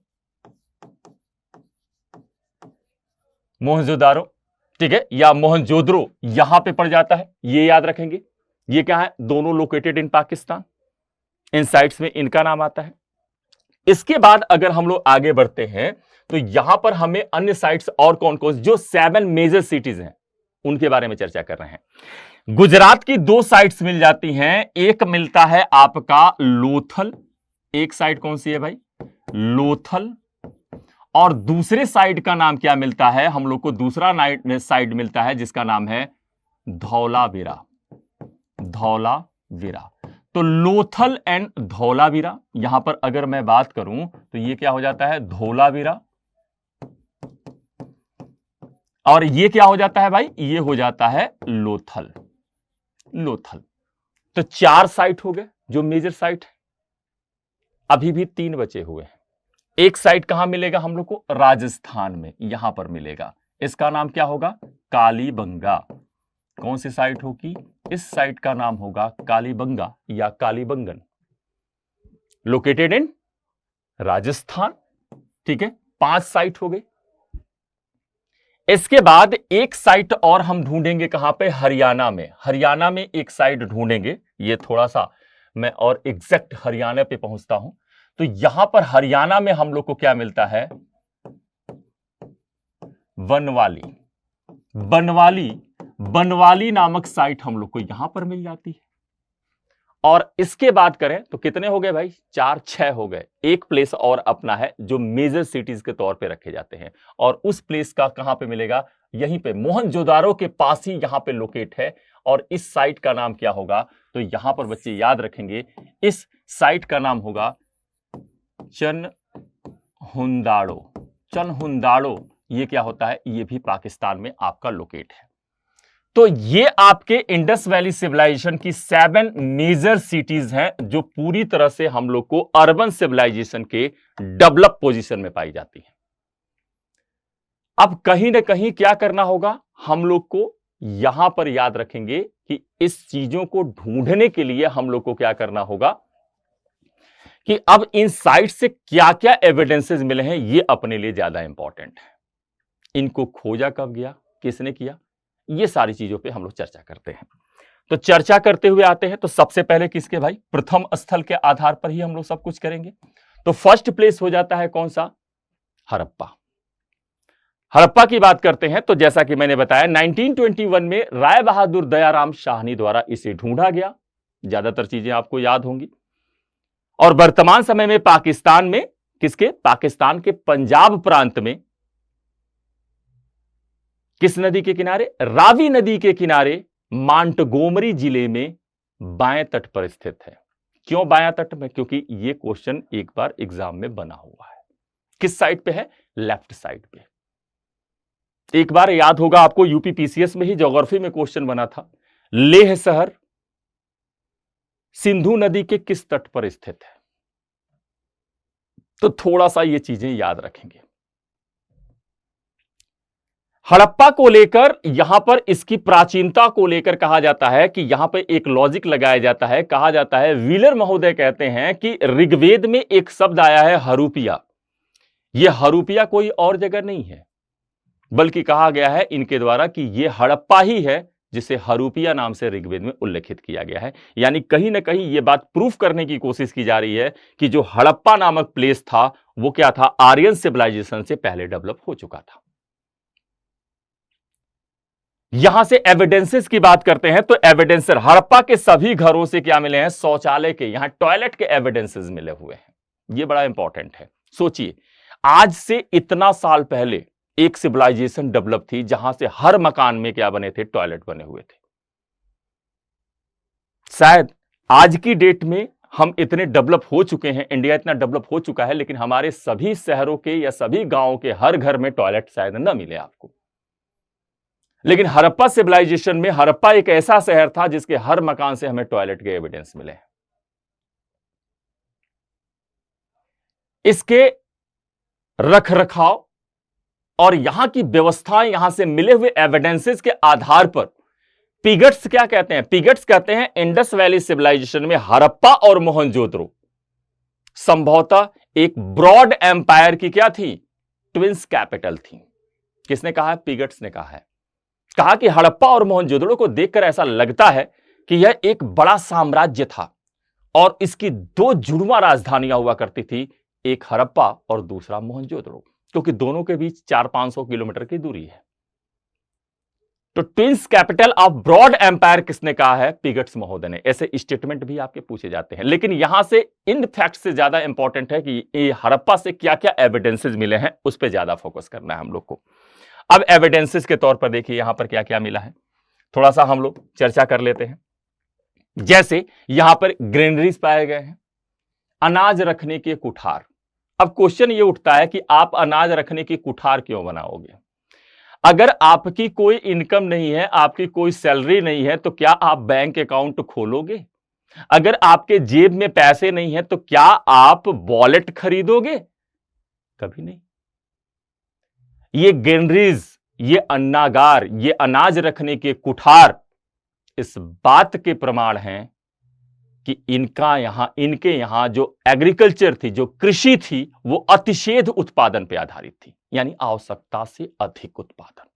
मोहनजोदारो, ठीक है, या मोहनजोदड़ो यहां पे पड़ जाता है, ये याद रखेंगे। ये क्या है? दोनों located in Pakistan. In sites में इनका नाम आता है। इसके बाद अगर हम लोग आगे बढ़ते हैं तो यहां पर हमें अन्य साइट्स और कौन कौन, जो 7 मेजर सिटीज हैं उनके बारे में चर्चा कर रहे हैं। गुजरात की 2 साइट्स मिल जाती हैं। एक मिलता है आपका लोथल, एक साइट कौन सी है भाई? लोथल। और दूसरे साइड का नाम क्या मिलता है हम लोग को? दूसरा साइड मिलता है जिसका नाम है धौलावीरा। धौलावीरा, तो लोथल एंड धौलावीरा। यहां पर अगर मैं बात करूं तो ये क्या हो जाता है? धौलावीरा। और ये क्या हो जाता है भाई? ये हो जाता है लोथल। लोथल, तो 4 साइट हो गए जो मेजर साइट है। अभी भी 3 बचे हुए हैं। एक साइट कहां मिलेगा हम लोग को? राजस्थान में, यहां पर मिलेगा। इसका नाम क्या होगा? कालीबंगा। कौन सी साइट होगी? इस साइट का नाम होगा कालीबंगा या कालीबंगन, लोकेटेड इन राजस्थान। ठीक है, 5 साइट हो गई। इसके बाद एक साइट और हम ढूंढेंगे कहां पे? हरियाणा में। हरियाणा में एक साइट ढूंढेंगे। ये थोड़ा सा मैं और एग्जैक्ट हरियाणा पे पहुंचता हूं। तो यहां पर हरियाणा में हम लोग को क्या मिलता है? बनवाली। बनवाली, बनवाली नामक साइट हम लोग को यहां पर मिल जाती है। और इसके बात करें तो कितने हो गए भाई? 4, 6 हो गए। एक प्लेस और अपना है जो मेजर सिटीज के तौर पे रखे जाते हैं, और उस प्लेस का कहां पे मिलेगा? यहीं पे मोहनजोदारो के पास ही यहां पे लोकेट है। और इस साइट का नाम क्या होगा? तो यहां पर बच्चे याद रखेंगे, इस साइट का नाम होगा चनहुंदाड़ो। चनहुंदाड़ो, ये क्या होता है? ये भी पाकिस्तान में आपका लोकेट है। तो ये आपके इंडस वैली सिविलाइजेशन की 7 मेजर सिटीज हैं जो पूरी तरह से हम लोग को अर्बन सिविलाइजेशन के डेवलप पोजीशन में पाई जाती हैं। अब कहीं ना कहीं क्या करना होगा हम लोग को? यहां पर याद रखेंगे कि इस चीजों को ढूंढने के लिए हम लोग को क्या करना होगा कि अब इन साइट से क्या क्या एविडेंसेस मिले हैं, ये अपने लिए ज्यादा इंपॉर्टेंट है। इनको खोजा कब गया, किसने किया, ये सारी चीजों पे हम लोग चर्चा करते हैं। तो चर्चा करते हुए आते हैं तो सबसे पहले किसके भाई? प्रथम स्थल के आधार पर ही हम लोग सब कुछ करेंगे। तो फर्स्ट प्लेस हो जाता है कौन सा? हड़प्पा। हड़प्पा की बात करते हैं तो जैसा कि मैंने बताया 1921 में राय बहादुर दयाराम साहनी द्वारा इसे ढूंढा गया। ज्यादातर चीजें आपको याद होंगी। और वर्तमान समय में पाकिस्तान में पाकिस्तान के पंजाब प्रांत में किस नदी के किनारे? रावी नदी के किनारे मांटगोमरी जिले में बाएं तट पर स्थित है। क्यों बाएं तट में? क्योंकि यह क्वेश्चन एक बार एग्जाम में बना हुआ है। किस साइड पे है? लेफ्ट साइड पे। एक बार याद होगा आपको, यूपी पीसीएस में ही ज्योग्राफी में क्वेश्चन बना था, लेह शहर सिंधु नदी के किस तट पर स्थित है? तो थोड़ा सा ये चीजें याद रखेंगे। हड़प्पा को लेकर यहां पर इसकी प्राचीनता को लेकर कहा जाता है कि यहां पर एक लॉजिक लगाया जाता है। कहा जाता है, व्हीलर महोदय कहते हैं कि ऋग्वेद में एक शब्द आया है हरूपिया। यह हरूपिया कोई और जगह नहीं है, बल्कि कहा गया है इनके द्वारा कि यह हड़प्पा ही है जिसे हरूपिया नाम से ऋग्वेद में उल्लेखित किया गया है। यानी कहीं ना कहीं यह बात प्रूफ करने की कोशिश की जा रही है कि जो हड़प्पा नामक प्लेस था वो क्या था? आर्यन सिविलाइजेशन से पहले डेवलप हो चुका था। यहां से एविडेंसेस की बात करते हैं तो एविडेंस हड़प्पा के सभी घरों से क्या मिले हैं? शौचालय के, यहां टॉयलेट के एविडेंसेस मिले हुए हैं। यह बड़ा इंपॉर्टेंट है। सोचिए, आज से इतना साल पहले एक सिविलाइजेशन डेवलप थी जहां से हर मकान में क्या बने थे? टॉयलेट बने हुए थे। शायद आज की डेट में हम इतने डेवलप हो चुके हैं, इंडिया इतना डेवलप हो चुका है, लेकिन हमारे सभी शहरों के या सभी गांवों के हर घर में टॉयलेट शायद न मिले आपको। लेकिन हड़प्पा सिविलाइजेशन में, हड़प्पा एक ऐसा शहर था जिसके हर मकान से हमें टॉयलेट के एविडेंस मिले। इसके रखरखाव और यहां की व्यवस्थाएं, यहां से मिले हुए एविडेंसेस के आधार पर पिगट्स क्या कहते हैं? पिगट्स कहते हैं इंडस वैली सिविलाइजेशन में हड़प्पा और मोहनजोदड़ो संभवतः एक ब्रॉड एम्पायर की क्या थी? ट्विंस कैपिटल थी। किसने कहा है? पिगट्स ने कहा है। कहा कि हड़प्पा और मोहनजोदड़ो को देखकर ऐसा लगता है कि यह एक बड़ा साम्राज्य था और इसकी दो जुड़वा राजधानियां हुआ करती थी, एक हड़प्पा और दूसरा मोहनजोदड़ो, क्योंकि दोनों के बीच 400-500 किलोमीटर की दूरी है। तो twins capital of broad empire किसने कहा है? पिगट्स महोदय ने। ऐसे स्टेटमेंट भी आपके पूछे जाते हैं, लेकिन यहां से इन फैक्ट से ज्यादा इंपॉर्टेंट है कि ये हड़प्पा से क्या क्या एविडेंसेस मिले हैं, उस पर ज्यादा फोकस करना है हम लोग को। अब एविडेंसेस के तौर पर देखिए यहां पर क्या क्या मिला है, थोड़ा सा हम लोग चर्चा कर लेते हैं। जैसे यहां पर ग्रेनरीज पाए गए हैं, अनाज रखने के कुठार। अब क्वेश्चन ये उठता है कि आप अनाज रखने की कुठार क्यों बनाओगे? अगर आपकी कोई इनकम नहीं है, आपकी कोई सैलरी नहीं है, तो क्या आप बैंक अकाउंट खोलोगे? अगर आपके जेब में पैसे नहीं है तो क्या आप वॉलेट खरीदोगे? कभी नहीं। ये ग्रेनरीज, ये अन्नागार, ये अनाज रखने के कुठार इस बात के प्रमाण हैं कि इनके यहां जो एग्रीकल्चर थी, जो कृषि थी, वो अतिशेध उत्पादन पर आधारित थी, यानी आवश्यकता से अधिक उत्पादन।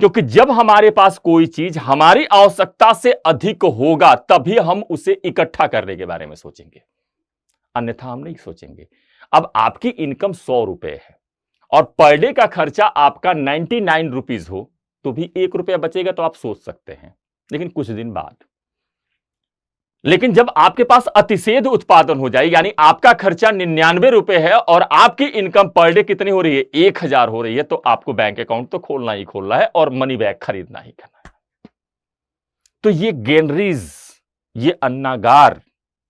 क्योंकि जब हमारे पास कोई चीज हमारी आवश्यकता से अधिक होगा तभी हम उसे इकट्ठा करने के बारे में सोचेंगे, अन्यथा हम नहीं सोचेंगे। अब आपकी इनकम 100 रुपए है और पर डे का खर्चा आपका 99 रुपीज हो तो भी 1 रुपया बचेगा तो आप सोच सकते हैं, लेकिन कुछ दिन बाद। लेकिन जब आपके पास अतिशेध उत्पादन हो जाए, यानी आपका खर्चा 99 रुपए है और आपकी इनकम पर डे कितनी हो रही है? 1000 हो रही है, तो आपको बैंक अकाउंट तो खोलना ही खोलना है और मनी बैग खरीदना ही करना है। तो ये ग्रेनरीज, ये अन्नागार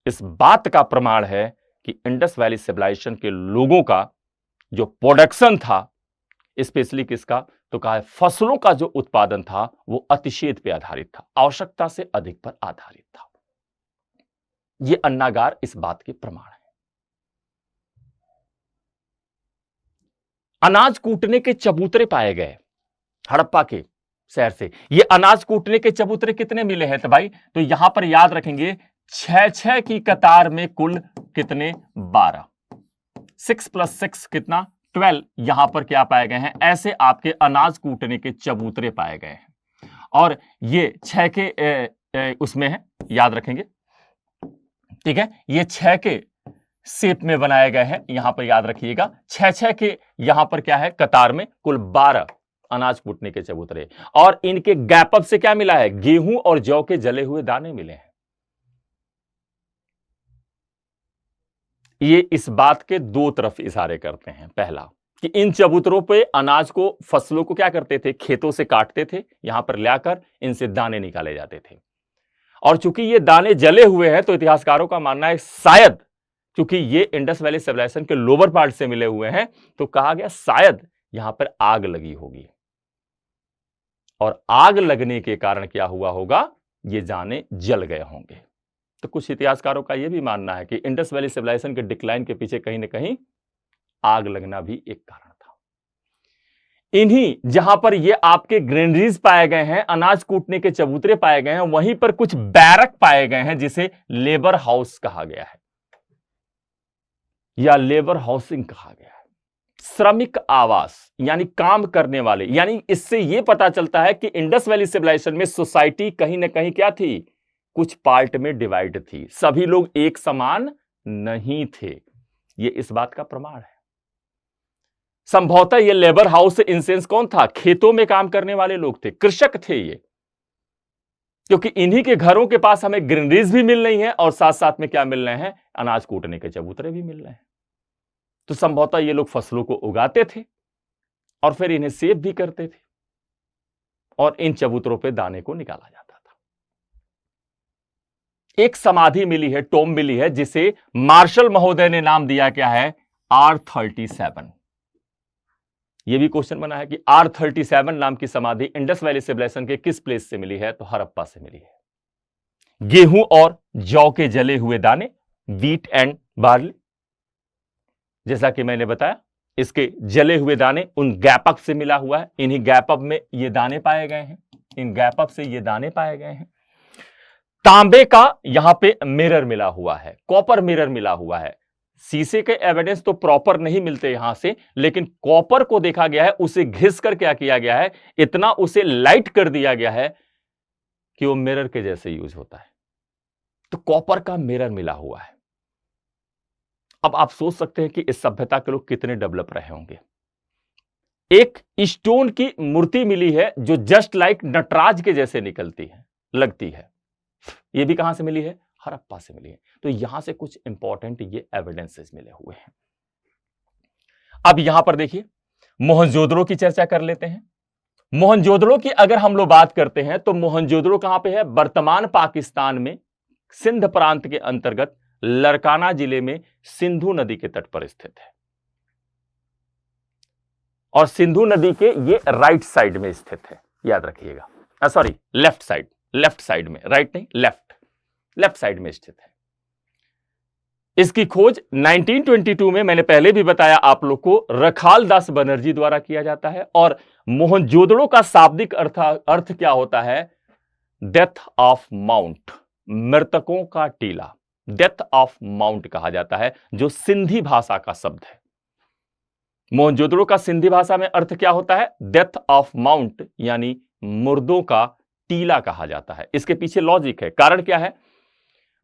इस बात का प्रमाण है कि इंडस वैली सिविलाइजेशन के लोगों का जो प्रोडक्शन था, स्पेशली किसका? तो कहा है फसलों का जो उत्पादन था वो अतिशेध पे आधारित था, आवश्यकता से अधिक पर आधारित था। ये अन्नागार इस बात के प्रमाण है। अनाज कूटने के चबूतरे पाए गए हड़प्पा के शहर से। ये अनाज कूटने के चबूतरे कितने मिले हैं? तो भाई तो यहां पर याद रखेंगे 6-6 की कतार में कुल कितने? 12। 6 + 6 कितना? 12। यहां पर क्या पाए गए हैं? ऐसे आपके अनाज कूटने के चबूतरे पाए गए हैं और ये 6 के उसमें है, याद रखेंगे, ठीक है। ये 6 के शेप में बनाए गए हैं, यहां पर याद रखिएगा। 6-6 के यहां पर क्या है? कतार में कुल 12 अनाज कूटने के चबूतरे, और इनके गैप अप से क्या मिला है? गेहूं और जौ के जले हुए दाने मिले हैं। ये इस बात के दो तरफ इशारे करते हैं। पहला कि इन चबूतरों पे अनाज को, फसलों को क्या करते थे, खेतों से काटते थे, यहां पर लाकर इनसे दाने निकाले जाते थे। और चूंकि ये दाने जले हुए हैं तो इतिहासकारों का मानना है शायद, क्योंकि ये इंडस वैली सिविलाइजेशन के लोअर पार्ट से मिले हुए हैं, तो कहा गया शायद यहां पर आग लगी होगी, और आग लगने के कारण क्या हुआ होगा, ये दाने जल गए होंगे। तो कुछ इतिहासकारों का यह भी मानना है कि इंडस वैली सिविलाइजेशन के डिक्लाइन के पीछे कहीं ना कहीं आग लगना भी एक कारण था। इन्हीं जहां पर ये आपके ग्रेनरीज पाए गए हैं, अनाज कूटने के चबूतरे पाए गए हैं, वहीं पर कुछ बैरक पाए गए हैं जिसे लेबर हाउस कहा गया है या लेबर हाउसिंग कहा गया है, श्रमिक आवास यानी काम करने वाले। यानी इससे यह पता चलता है कि इंडस वैली सिविलाइजेशन में सोसाइटी कहीं ना कहीं क्या थी, कुछ पार्ट में डिवाइड थी, सभी लोग एक समान नहीं थे। यह इस बात का प्रमाण है। संभवतः ये लेबर हाउस इन सेंस कौन था, खेतों में काम करने वाले लोग थे, कृषक थे ये, क्योंकि इन्हीं के घरों के पास हमें ग्रीनरीज भी मिल रही हैं और साथ साथ में क्या मिल रहे हैं, अनाज कूटने के चबूतरे भी मिल रहे हैं। तो संभवतः ये लोग फसलों को उगाते थे और फिर इन्हें सेव भी करते थे और इन चबूतरों पे दाने को निकाला जाता था। एक समाधि मिली है, टोम मिली है, जिसे मार्शल महोदय ने नाम दिया क्या है, R37। यह भी क्वेश्चन बना है कि R37 नाम की समाधि इंडस वैली सिविलाइजेशन के किस प्लेस से मिली है, तो हड़प्पा से मिली है। गेहूं और जौ के जले हुए दाने, व्हीट एंड बार्ली, जैसा कि मैंने बताया, इसके जले हुए दाने उन गैपअप से मिला हुआ है। इन्हीं गैपअप में ये दाने पाए गए हैं, इन गैपअप से ये दाने पाए गए हैं। तांबे का यहां पे मिरर मिला हुआ है, कॉपर मिरर मिला हुआ है। शीशे के एविडेंस तो प्रॉपर नहीं मिलते यहां से, लेकिन कॉपर को देखा गया है, उसे घिस कर क्या किया गया है, इतना उसे लाइट कर दिया गया है कि वो मिरर के जैसे यूज होता है। तो कॉपर का मिरर मिला हुआ है। अब आप सोच सकते हैं कि इस सभ्यता के लोग कितने डेवलप रहे होंगे। एक स्टोन की मूर्ति मिली है जो जस्ट लाइक नटराज के जैसे निकलती है, लगती है। यह भी कहां से मिली है, हड़प्पा से मिली है। तो यहां से कुछ इंपॉर्टेंट ये एविडेंसेस मिले हुए हैं। अब यहां पर देखिए, मोहनजोदड़ो की चर्चा कर लेते हैं। मोहनजोदड़ो की अगर हम लोग बात करते हैं तो मोहनजोदड़ो कहां पे है, वर्तमान पाकिस्तान में सिंध प्रांत के अंतर्गत लरकाना जिले में सिंधु नदी के तट पर स्थित है, और सिंधु नदी के ये राइट साइड में स्थित है, याद रखिएगा। सॉरी, लेफ्ट साइड में, राइट नहीं, लेफ्ट साइड में स्थित है। इसकी खोज 1922 में, मैंने पहले भी बताया आप लोग को, रखाल दास बनर्जी द्वारा किया जाता है। और मोहनजोदड़ो का शाब्दिक अर्थ क्या होता है, डेथ ऑफ माउंट, मृतकों का टीला, डेथ ऑफ माउंट कहा जाता है, जो सिंधी भाषा का शब्द है। मोहनजोदड़ो का सिंधी भाषा में अर्थ क्या होता है, डेथ ऑफ माउंट, यानी मुर्दों का टीला कहा जाता है। इसके पीछे लॉजिक है, कारण क्या है,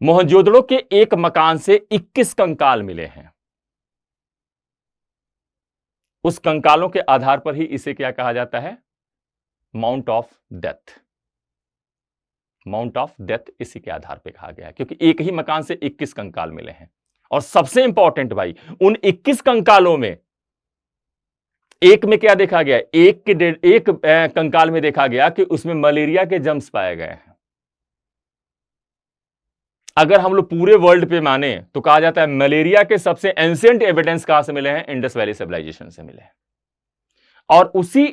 मोहनजोदड़ो के एक मकान से 21 कंकाल मिले हैं। उस कंकालों के आधार पर ही इसे क्या कहा जाता है, mount of death. Mount of death इसी के आधार पर कहा गया है, क्योंकि एक ही मकान से 21 कंकाल मिले हैं। और सबसे इंपॉर्टेंट भाई, उन 21 कंकालों में एक में क्या देखा गया, एक कंकाल में देखा गया कि उसमें मलेरिया के जम्स पाए गए हैं। अगर हम लोग पूरे वर्ल्ड पे माने तो कहा जाता है मलेरिया के सबसे एंशिएंट एविडेंस कहां से मिले हैं, इंडस वैली सिविलाइजेशन से मिले हैं। और उसी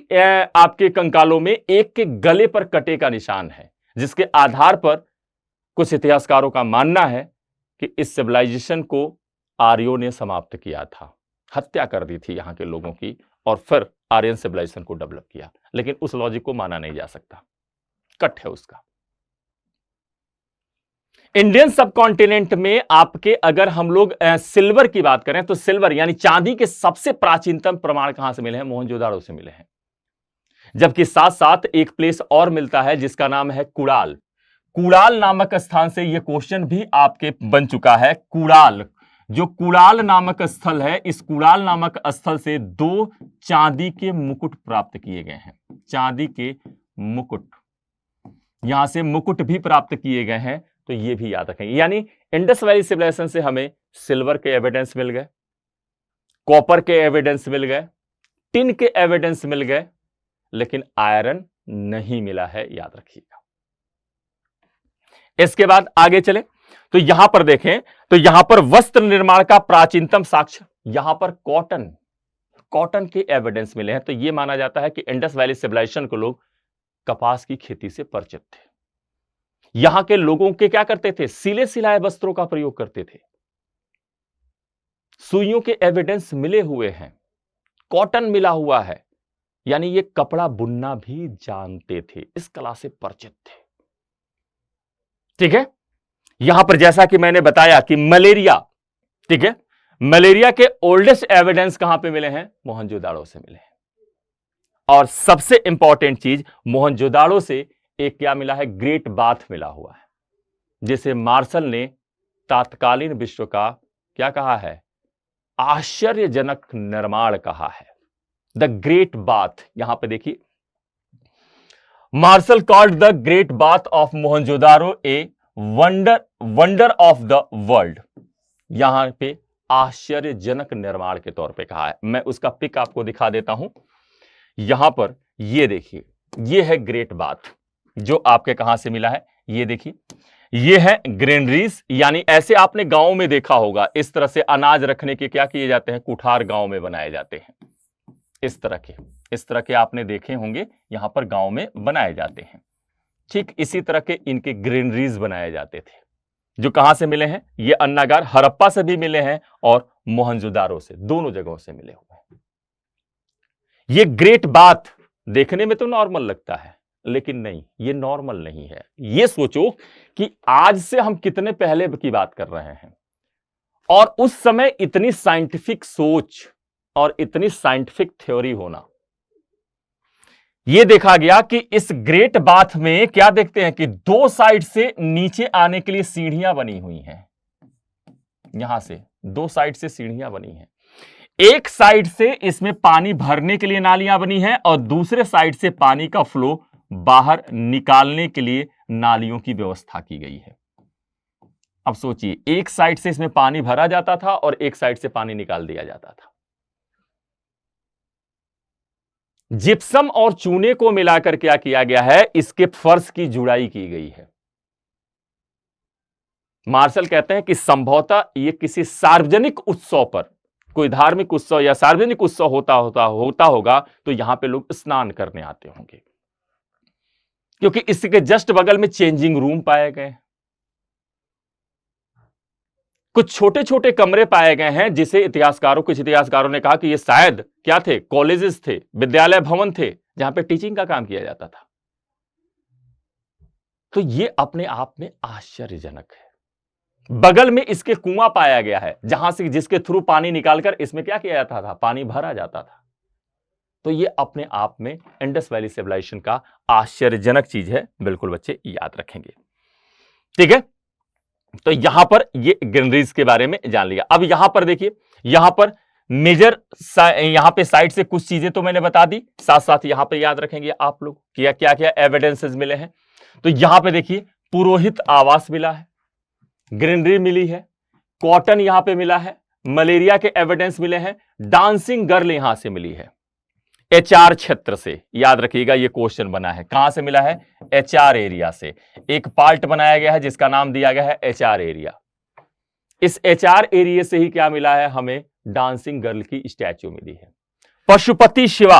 आपके कंकालों में एक के गले पर कटे का निशान है, जिसके आधार पर कुछ इतिहासकारों का मानना है कि इस सिविलाइजेशन को आर्यों ने समाप्त किया था, हत्या कर दी थी यहां के लोगों की, और फिर आर्यन सिविलाइजेशन को डेवलप किया। लेकिन उस लॉजिक को माना नहीं जा सकता, कट है उसका। इंडियन सबकॉन्टिनेंट में आपके अगर हम लोग सिल्वर की बात करें तो सिल्वर यानी चांदी के सबसे प्राचीनतम प्रमाण कहां से मिले हैं, मोहनजोदाड़ो से मिले हैं। जबकि साथ साथ एक प्लेस और मिलता है जिसका नाम है कुड़ाल। कुड़ाल नामक स्थान से यह क्वेश्चन भी आपके बन चुका है। कुड़ाल, जो कुड़ाल नामक स्थल है, इस कुड़ाल नामक स्थल से 2 चांदी के मुकुट प्राप्त किए गए हैं। चांदी के मुकुट, यहां से मुकुट भी प्राप्त किए गए हैं तो ये भी याद रखेंगे। यानी इंडस वैली सिविलाइजेशन से हमें सिल्वर के एविडेंस मिल गए, कॉपर के एविडेंस मिल गए, टिन के एविडेंस मिल गए, लेकिन आयरन नहीं मिला है, याद रखिएगा। इसके बाद आगे चले तो यहां पर देखें तो यहां पर वस्त्र निर्माण का प्राचीनतम साक्ष्य, यहां पर कॉटन के एविडेंस मिले हैं। तो यह माना जाता है कि इंडस वैली सिविलाइजेशन को लोग कपास की खेती से परिचित थे। यहां के लोगों के क्या करते थे, सिले सिलाए वस्त्रों का प्रयोग करते थे। सुइयों के एविडेंस मिले हुए हैं, कॉटन मिला हुआ है, यानी ये कपड़ा बुनना भी जानते थे, इस कला से परिचित थे। ठीक है, यहां पर जैसा कि मैंने बताया कि मलेरिया, ठीक है, मलेरिया के ओल्डेस्ट एविडेंस कहां पे मिले हैं, मोहनजोदाड़ो से मिले हैं। और सबसे इंपॉर्टेंट चीज, मोहनजोदाड़ो से एक क्या मिला है, ग्रेट बाथ मिला हुआ है, जिसे मार्शल ने तात्कालीन विश्व का क्या कहा है, आश्चर्यजनक निर्माण कहा है, द ग्रेट बाथ। यहां पे देखिए, Marshall called the great bath of Mohenjodaro a wonder of the world. यहां पे आश्चर्यजनक निर्माण के तौर पे कहा है। मैं उसका पिक आपको दिखा देता हूं। यहां पर ये देखिए, ये है ग्रेट बाथ, जो आपके कहां से मिला है, ये देखिए, ये है ग्रेनरीज, यानी ऐसे आपने गांव में देखा होगा, इस तरह से अनाज रखने के क्या किए जाते हैं, कुठार गांव में बनाए जाते हैं, इस तरह के आपने देखे होंगे, यहां पर गांव में बनाए जाते हैं। ठीक इसी तरह के इनके ग्रेनरीज बनाए जाते थे, जो कहां से मिले हैं, ये अन्नागार हड़प्पा से भी मिले हैं और मोहनजोदारो से, दोनों जगहों से मिले हुए हैं। ये ग्रेट बाथ देखने में तो नॉर्मल लगता है, लेकिन नहीं, ये नॉर्मल नहीं है। ये सोचो कि आज से हम कितने पहले की बात कर रहे हैं, और उस समय इतनी साइंटिफिक सोच और इतनी साइंटिफिक थ्योरी होना। यह देखा गया कि इस ग्रेट बाथ में क्या देखते हैं कि दो साइड से नीचे आने के लिए सीढ़ियां बनी हुई हैं। यहां से दो साइड से सीढ़ियां बनी हैं, एक साइड से इसमें पानी भरने के लिए नालियां बनी हैं, और दूसरे साइड से पानी का फ्लो बाहर निकालने के लिए नालियों की व्यवस्था की गई है। अब सोचिए, एक साइड से इसमें पानी भरा जाता था और एक साइड से पानी निकाल दिया जाता था। जिप्सम और चूने को मिलाकर क्या किया गया है, इसके फर्श की जुड़ाई की गई है। मार्शल कहते हैं कि संभवतः यह किसी सार्वजनिक उत्सव पर, कोई धार्मिक उत्सव या सार्वजनिक उत्सव होता होगा, तो यहां पे लोग स्नान करने आते होंगे, क्योंकि इसके जस्ट बगल में चेंजिंग रूम पाए गए, कुछ छोटे छोटे कमरे पाए गए हैं, जिसे कुछ इतिहासकारों ने कहा कि ये शायद क्या थे, कॉलेजेस थे, विद्यालय भवन थे, जहां पे टीचिंग का काम किया जाता था। तो ये अपने आप में आश्चर्यजनक है। बगल में इसके कुआं पाया गया है, जहां से जिसके थ्रू पानी निकालकर इसमें क्या किया जाता था, पानी भरा जाता था। तो ये अपने आप में इंडस वैली सिविलाइजेशन का आश्चर्यजनक चीज है, बिल्कुल बच्चे याद रखेंगे। ठीक है, तो यहां पर ये ग्रेनरीज के बारे में जान लिया। अब यहां पर देखिए, यहां पर मेजर यहां पे साइड से कुछ चीजें तो मैंने बता दी, साथ साथ यहां पे याद रखेंगे आप लोग क्या क्या क्या एविडेंसेस मिले हैं। तो यहां पे देखिए, पुरोहित आवास मिला है, ग्रेनरी मिली है, कॉटन यहां पे मिला है, मलेरिया के एविडेंस मिले हैं, डांसिंग गर्ल यहां से मिली है। एचआर क्षेत्र से, याद रखिएगा ये क्वेश्चन बना है, कहां से मिला है, एचआर एरिया से। एक पार्ट बनाया गया है जिसका नाम दिया गया है एचआर एरिया। इस एचआर एरिया से ही क्या मिला है, हमें डांसिंग गर्ल की स्टैच्यू मिली है। पशुपति शिवा,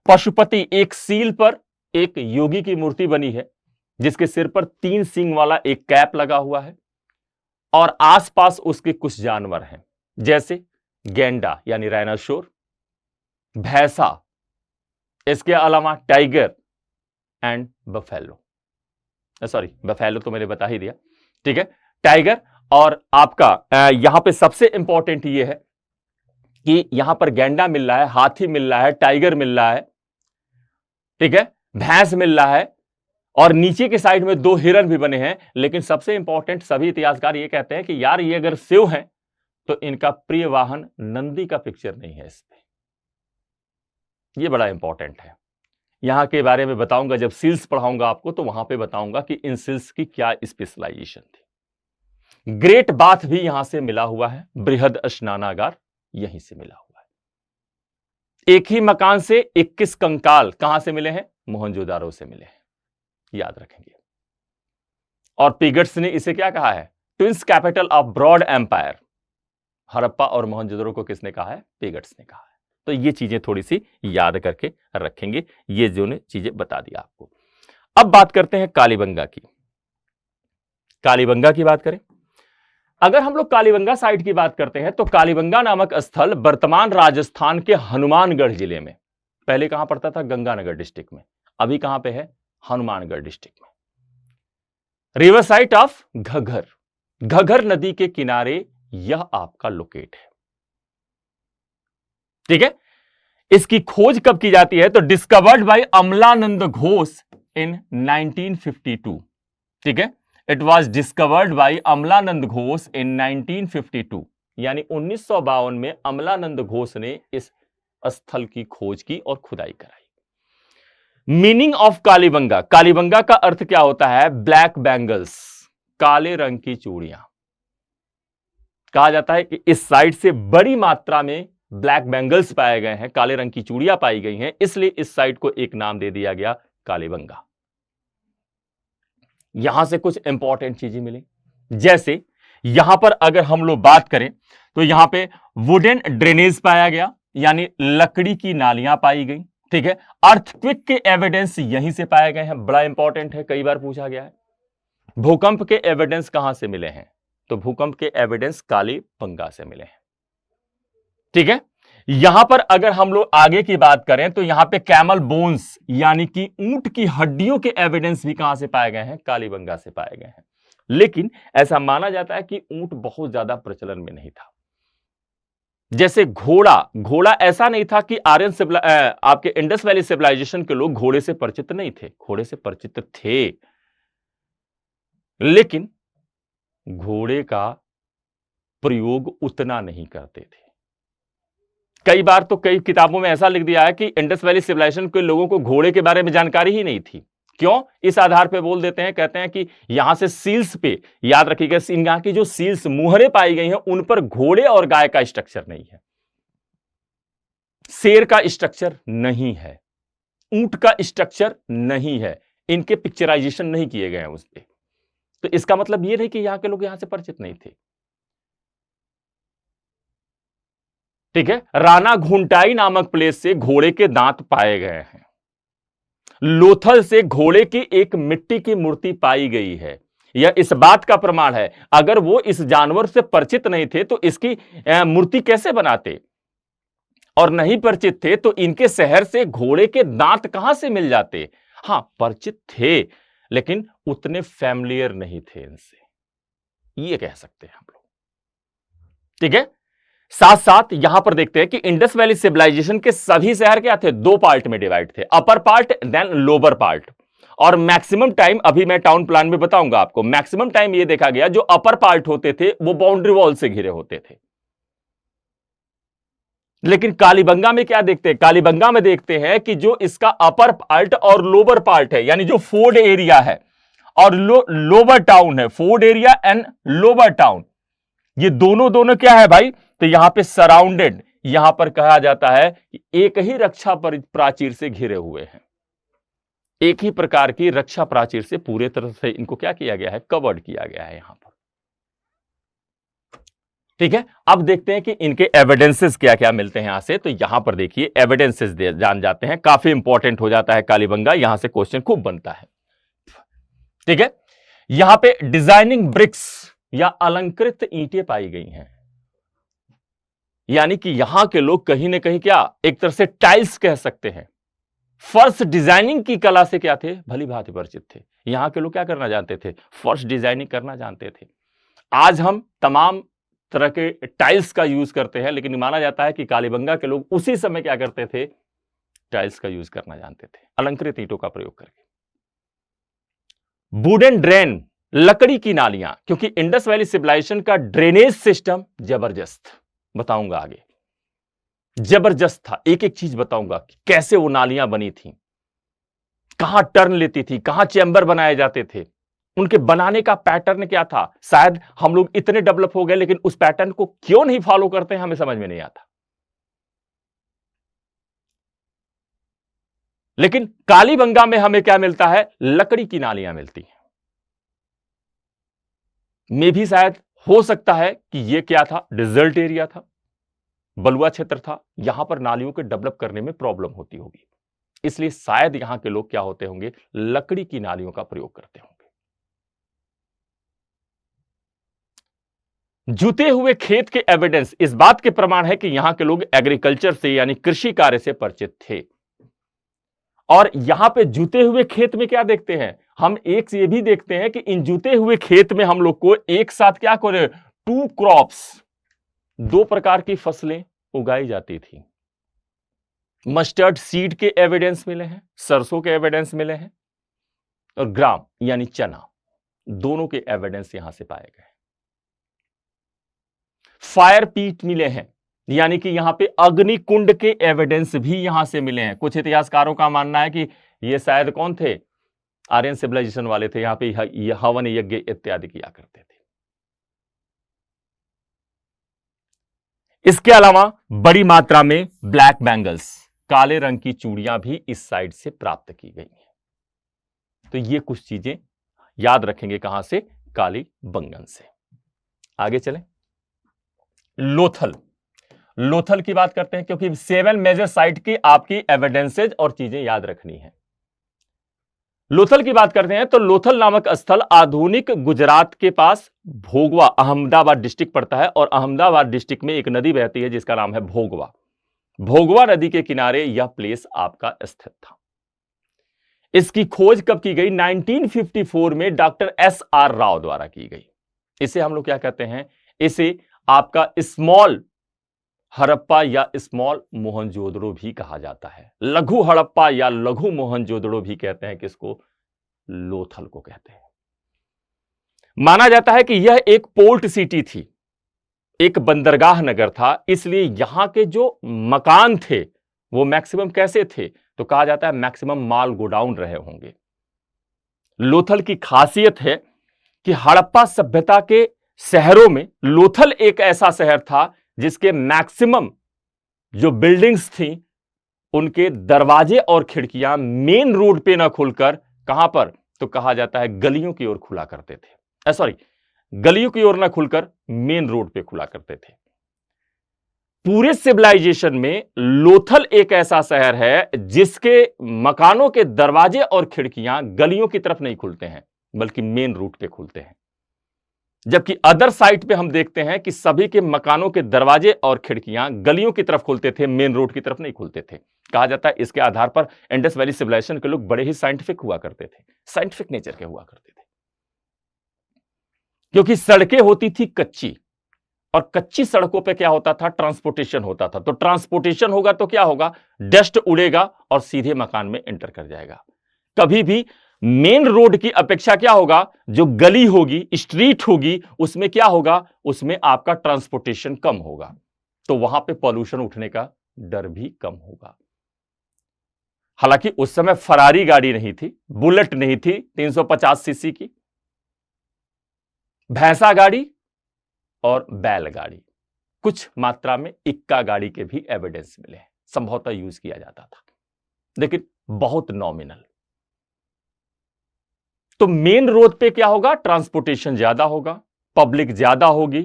पशुपति एक सील पर एक योगी की मूर्ति बनी है, जिसके सिर पर 3 सींग वाला एक कैप लगा हुआ है, और आसपास उसके कुछ जानवर हैं, जैसे गेंडा यानी राइनोसोर, भैंसा, इसके अलावा tiger and buffalo. Sorry, buffalo तो मैंने बता ही दिया। ठीक है, टाइगर, और आपका यहां पे सबसे इंपॉर्टेंट ये है कि यहां पर गेंडा मिल रहा है, हाथी मिल रहा है, टाइगर मिल रहा है, ठीक है, भैंस मिल रहा है, और नीचे के साइड में 2 हिरन भी बने हैं। लेकिन सबसे इंपॉर्टेंट, सभी इतिहासकार ये कहते हैं कि यार ये अगर शिव हैं तो इनका प्रिय वाहन नंदी का पिक्चर नहीं है इसमें। ये बड़ा इंपॉर्टेंट है, यहां के बारे में बताऊंगा जब सील्स पढ़ाऊंगा आपको, तो वहां पे बताऊंगा कि इन सील्स की क्या स्पेशलाइजेशन थी। ग्रेट बाथ भी यहां से मिला हुआ है, बृहद स्नानागार यहीं से मिला हुआ है। एक ही मकान से 21 कंकाल कहां से मिले हैं? मोहनजोदारो से मिले हैं, याद रखेंगे। और पिगट्स ने इसे क्या कहा है? Twins capital of broad empire. Harappa और मोहनजोदड़ो को किसने कहा है? पिगट्स ने कहा है। तो ये चीजें थोड़ी सी याद करके रखेंगे, ये जो ने चीजें बता दिया आपको। अब बात करते हैं कालीबंगा की। कालीबंगा की बात करें, अगर हम लोग कालीबंगा साइट की बात करते हैं तो कालीबंगा नामक स्थल वर्तमान राजस्थान के हनुमानगढ़ जिले में, पहले कहां पड़ता था? गंगानगर डिस्ट्रिक्ट में, अभी कहां पे है? हनुमानगढ़ डिस्ट्रिक्ट में। River site of Ghaggar, Ghaggar नदी के किनारे यह आपका लोकेट है। ठीक है, इसकी खोज कब की जाती है? तो discovered by Amalananda Ghosh in 1952। ठीक है, it was discovered by Amalananda Ghosh in 1952, यानी 1952 में अमलानंद घोष ने इस स्थल की खोज की और खुदाई कराई। मीनिंग ऑफ कालीबंगा, कालीबंगा का अर्थ क्या होता है? ब्लैक बैंगल्स, काले रंग की चूड़ियां। कहा जाता है कि इस साइड से बड़ी मात्रा में ब्लैक बैंगल्स पाए गए हैं, काले रंग की चूड़ियां पाई गई हैं, इसलिए इस साइट को एक नाम दे दिया गया कालीबंगा। यहां से कुछ इंपॉर्टेंट चीजें मिली, जैसे यहां पर अगर हम लोग बात करें तो यहां पे वुडन ड्रेनेज पाया गया, यानी लकड़ी की नालियां पाई गई। ठीक है, अर्थक्वेक के एविडेंस यहीं से पाए गए हैं, बड़ा इंपॉर्टेंट है, कई बार पूछा गया है। भूकंप के एविडेंस कहां से मिले हैं? तो भूकंप के एविडेंस कालीबंगा से मिले हैं। ठीक है, यहां पर अगर हम लोग आगे की बात करें तो यहां पे कैमल बोन्स, यानी कि ऊंट की हड्डियों के एविडेंस भी कहां से पाए गए हैं? कालीबंगा से पाए गए हैं। लेकिन ऐसा माना जाता है कि ऊंट बहुत ज्यादा प्रचलन में नहीं था। जैसे घोड़ा, घोड़ा ऐसा नहीं था कि आर्यन आपके इंडस वैली सिविलाइजेशन के लोग घोड़े से परिचित नहीं थे, घोड़े से परिचित थे, लेकिन घोड़े का प्रयोग उतना नहीं करते थे। कई बार तो कई किताबों में ऐसा लिख दिया है कि इंडस वैली सिविलाइजेशन के लोगों को घोड़े के बारे में जानकारी ही नहीं थी। क्यों? इस आधार पे बोल देते हैं, कहते हैं कि यहां से सील्स पे, याद रखिएगा, यहां की जो सील्स मुहरें पाई गई हैं उन पर घोड़े और गाय का स्ट्रक्चर नहीं है, शेर का स्ट्रक्चर नहीं है, ऊंट का स्ट्रक्चर नहीं है, इनके पिक्चराइजेशन नहीं किए गए हैं उस पर। तो इसका मतलब यह नहीं कि यहां के लोग यहां से परिचित नहीं थे। ठीक है, राणा घुंटाई नामक प्लेस से घोड़े के दांत पाए गए हैं। लोथल से घोड़े की एक मिट्टी की मूर्ति पाई गई है। यह इस बात का प्रमाण है, अगर वो इस जानवर से परिचित नहीं थे तो इसकी मूर्ति कैसे बनाते, और नहीं परिचित थे तो इनके शहर से घोड़े के दांत कहां से मिल जाते? हां, परिचित थे लेकिन उतने फैमिलियर नहीं थे इनसे, ये कह सकते हैं हम लोग। ठीक है, साथ साथ यहां पर देखते हैं कि इंडस वैली सिविलाइजेशन के सभी शहर क्या थे? दो पार्ट में डिवाइड थे, upper part then lower part. और मैक्सिमम टाइम, अभी मैं टाउन प्लान में बताऊंगा आपको, मैक्सिमम टाइम यह देखा गया जो अपर पार्ट होते थे वो बाउंड्री वॉल से घिरे होते थे। लेकिन कालीबंगा में क्या देखते हैं? कालीबंगा में देखते हैं कि जो इसका अपर पार्ट और लोअर पार्ट है, यानी जो फोर्ड एरिया है और लोअर टाउन है, Ford area and lower town, ये दोनों क्या है भाई? तो यहां पे सराउंडेड, यहां पर कहा जाता है कि एक ही रक्षा प्राचीर से घिरे हुए हैं, एक ही प्रकार की रक्षा प्राचीर से पूरे तरह से इनको क्या किया गया है? कवर्ड किया गया है यहां पर। ठीक है, अब देखते हैं कि इनके एविडेंसेस क्या क्या मिलते हैं यहां से। तो यहां पर देखिए एविडेंसेस जान जाते हैं, काफी इंपॉर्टेंट हो जाता है कालीबंगा, यहां से क्वेश्चन खूब बनता है। ठीक है, यहां पे डिजाइनिंग ब्रिक्स या अलंकृत ईंटें पाई गई हैं, यानी कि यहां के लोग कहीं ना कहीं क्या, एक तरह से टाइल्स कह सकते हैं, फर्श डिजाइनिंग की कला से क्या थे? भली भांति परिचित थे। यहां के लोग क्या करना जानते थे? फर्श डिजाइनिंग करना जानते थे। आज हम तमाम तरह के टाइल्स का यूज करते हैं, लेकिन माना जाता है कि कालीबंगा के लोग उसी समय क्या करते थे? टाइल्स का यूज करना जानते थे, अलंकृत ईंटों का प्रयोग करके। वुडन ड्रेन, लकड़ी की नालियां, क्योंकि इंडस वैली सिविलाइजेशन का ड्रेनेज सिस्टम जबरदस्त, बताऊंगा आगे, जबरदस्त था। एक एक चीज बताऊंगा कि कैसे वो नालियां बनी थी, कहां टर्न लेती थी, कहां चैम्बर बनाए जाते थे, उनके बनाने का पैटर्न क्या था? शायद हम लोग इतने डेवलप हो गए लेकिन उस पैटर्न को क्यों नहीं फॉलो करते हैं हमें समझ में नहीं आता। लेकिन कालीबंगा में हमें क्या मिलता है? लकड़ी की नालियां मिलती हैं। में भी शायद हो सकता है कि यह क्या था? डिजर्ट एरिया था, बलुआ क्षेत्र था, यहां पर नालियों के डेवलप करने में प्रॉब्लम होती होगी, इसलिए शायद यहां के लोग क्या होते होंगे? लकड़ी की नालियों का प्रयोग करते होंगे। जुते हुए खेत के एविडेंस इस बात के प्रमाण है कि यहां के लोग एग्रीकल्चर से यानी कृषि कार्य से परिचित थे। और यहां पे जुते हुए खेत में क्या देखते हैं? हम एक ये भी देखते हैं कि इन जुते हुए खेत में हम लोग को एक साथ क्या करे? 2 क्रॉप्स, 2 प्रकार की फसलें उगाई जाती थी। मस्टर्ड सीड के एविडेंस मिले हैं, सरसों के एविडेंस मिले हैं, और ग्राम यानी चना, दोनों के एविडेंस यहां से पाए गए। फायर पीट मिले हैं, यानी कि यहां पे अग्नि कुंड के एविडेंस भी यहां से मिले हैं। कुछ इतिहासकारों का मानना है कि ये शायद कौन थे? आर्यन सिविलाइजेशन वाले थे, यहां पे हवन यज्ञ इत्यादि किया करते थे। इसके अलावा बड़ी मात्रा में ब्लैक बैंगल्स, काले रंग की चूड़ियां भी इस साइड से प्राप्त की गई हैं। तो ये कुछ चीजें याद रखेंगे कहां से? कालीबंगन से। आगे चलें। लोथल, लोथल की बात करते हैं क्योंकि 7 मेजर साइट की आपकी एविडेंसेज और चीजें याद रखनी है। लोथल की बात करते हैं तो लोथल नामक स्थल आधुनिक गुजरात के पास भोगवा, अहमदाबाद डिस्ट्रिक्ट पड़ता है, और अहमदाबाद डिस्ट्रिक्ट में एक नदी बहती है जिसका नाम है भोगवा। भोगवा नदी के किनारे यह प्लेस आपका स्थित था। इसकी खोज कब की गई? 1954 में डॉक्टर SR राव द्वारा की गई। इसे हम लोग क्या कहते हैं? इसे आपका स्मॉल हड़प्पा या स्मॉल मोहनजोदड़ो भी कहा जाता है। लघु हड़प्पा या लघु मोहनजोदड़ो भी कहते हैं किसको? लोथल को कहते हैं। माना जाता है कि यह एक पोर्ट सिटी थी, एक बंदरगाह नगर था, इसलिए यहां के जो मकान थे वो मैक्सिमम कैसे थे? तो कहा जाता है मैक्सिमम माल गोडाउन रहे होंगे। लोथल की खासियत है कि हड़प्पा सभ्यता के शहरों में लोथल एक ऐसा शहर था जिसके मैक्सिमम जो बिल्डिंग्स थी उनके दरवाजे और खिड़कियां मेन रोड पे ना खुलकर कहां पर? तो कहा जाता है गलियों की ओर खुला करते थे। सॉरी, गलियों की ओर ना खुलकर मेन रोड पे खुला करते थे। पूरे सिविलाइजेशन में लोथल एक ऐसा शहर है जिसके मकानों के दरवाजे और खिड़कियां गलियों की तरफ नहीं खुलते हैं बल्कि मेन रूट पे खुलते हैं। जबकि अदर साइट पे हम देखते हैं कि सभी के मकानों के दरवाजे और खिड़कियां गलियों की तरफ खुलते थे, मेन रोड की तरफ नहीं खुलते थे। कहा जाता है इसके आधार पर इंडस वैली सिविलाइजेशन के लोग बड़े ही साइंटिफिक हुआ करते थे, साइंटिफिक नेचर के हुआ करते थे, क्योंकि सड़कें होती थी कच्ची, और कच्ची सड़कों पे क्या होता था? ट्रांसपोर्टेशन होता था। तो ट्रांसपोर्टेशन होगा तो क्या होगा? डस्ट उड़ेगा और सीधे मकान में एंटर कर जाएगा। कभी भी मेन रोड की अपेक्षा क्या होगा? जो गली होगी, स्ट्रीट होगी, उसमें क्या होगा? उसमें आपका ट्रांसपोर्टेशन कम होगा, तो वहां पे पॉल्यूशन उठने का डर भी कम होगा। हालांकि उस समय फरारी गाड़ी नहीं थी, बुलेट नहीं थी 350 सीसी की, भैंसा गाड़ी और बैलगाड़ी, कुछ मात्रा में इक्का गाड़ी के भी एविडेंस मिले हैं, संभवतः यूज किया जाता था, लेकिन बहुत नॉमिनल। तो मेन रोड पे क्या होगा? ट्रांसपोर्टेशन ज्यादा होगा, पब्लिक ज्यादा होगी,